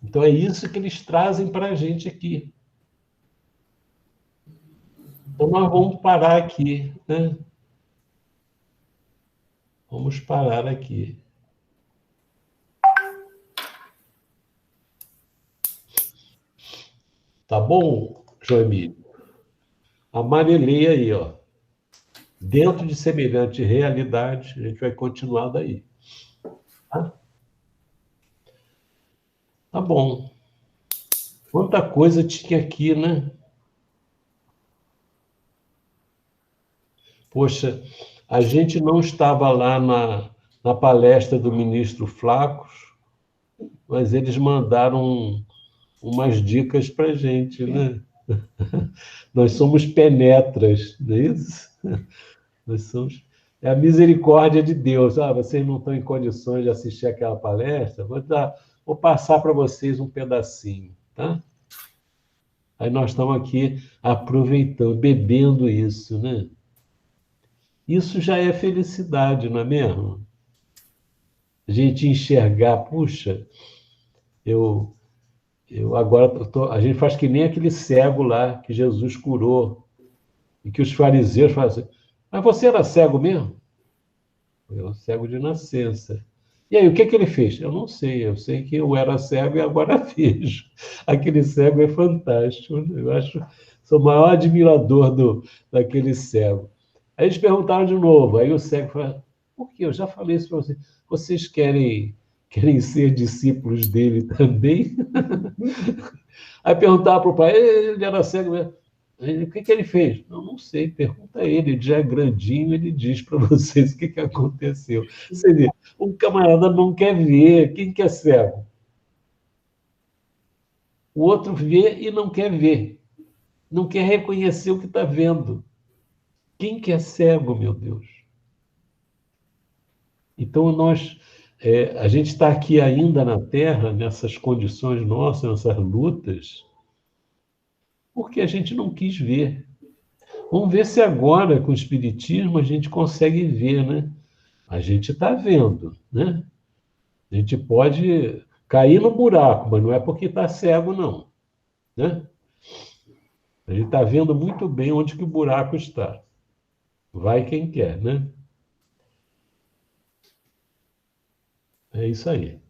Então, é isso que eles trazem para a gente aqui. Então, nós vamos parar aqui, né? Vamos parar aqui. Tá bom, João Emílio? Amarelei aí, ó. Dentro de semelhante realidade, a gente vai continuar daí. Tá? Tá bom. Quanta coisa tinha aqui, né? Poxa, a gente não estava lá na palestra do ministro Flacos, mas eles mandaram umas dicas para a gente, né? Nós somos penetras, não é isso? Nós somos... É a misericórdia de Deus. Vocês não estão em condições de assistir aquela palestra? Vou passar para vocês um pedacinho, tá? Aí nós estamos aqui aproveitando, bebendo isso, né? Isso já é felicidade, não é mesmo? A gente enxergar, puxa, a gente faz que nem aquele cego lá que Jesus curou, e que os fariseus falam assim, mas você era cego mesmo? Eu era cego de nascença. E aí, o que ele fez? Eu não sei, eu sei que eu era cego e agora vejo. Aquele cego é fantástico, eu sou o maior admirador daquele cego. Aí eles perguntaram de novo, aí o cego falou, por quê? Eu já falei isso para vocês. Vocês querem ser discípulos dele também? Aí perguntaram para o pai, ele era cego mesmo. O que ele fez? Não sei, pergunta a ele, ele já é grandinho, ele diz para vocês o que aconteceu. Você vê, um camarada não quer ver, quem que é cego? O outro vê e não quer ver, não quer reconhecer o que está vendo. Quem que é cego, meu Deus? Então, a gente está aqui ainda na Terra, nessas condições nossas, nessas lutas, porque a gente não quis ver. Vamos ver se agora, com o Espiritismo, a gente consegue ver, né? A gente está vendo, né? A gente pode cair no buraco, mas não é porque está cego, não, né? A gente está vendo muito bem onde que o buraco está. Vai quem quer, né? É isso aí.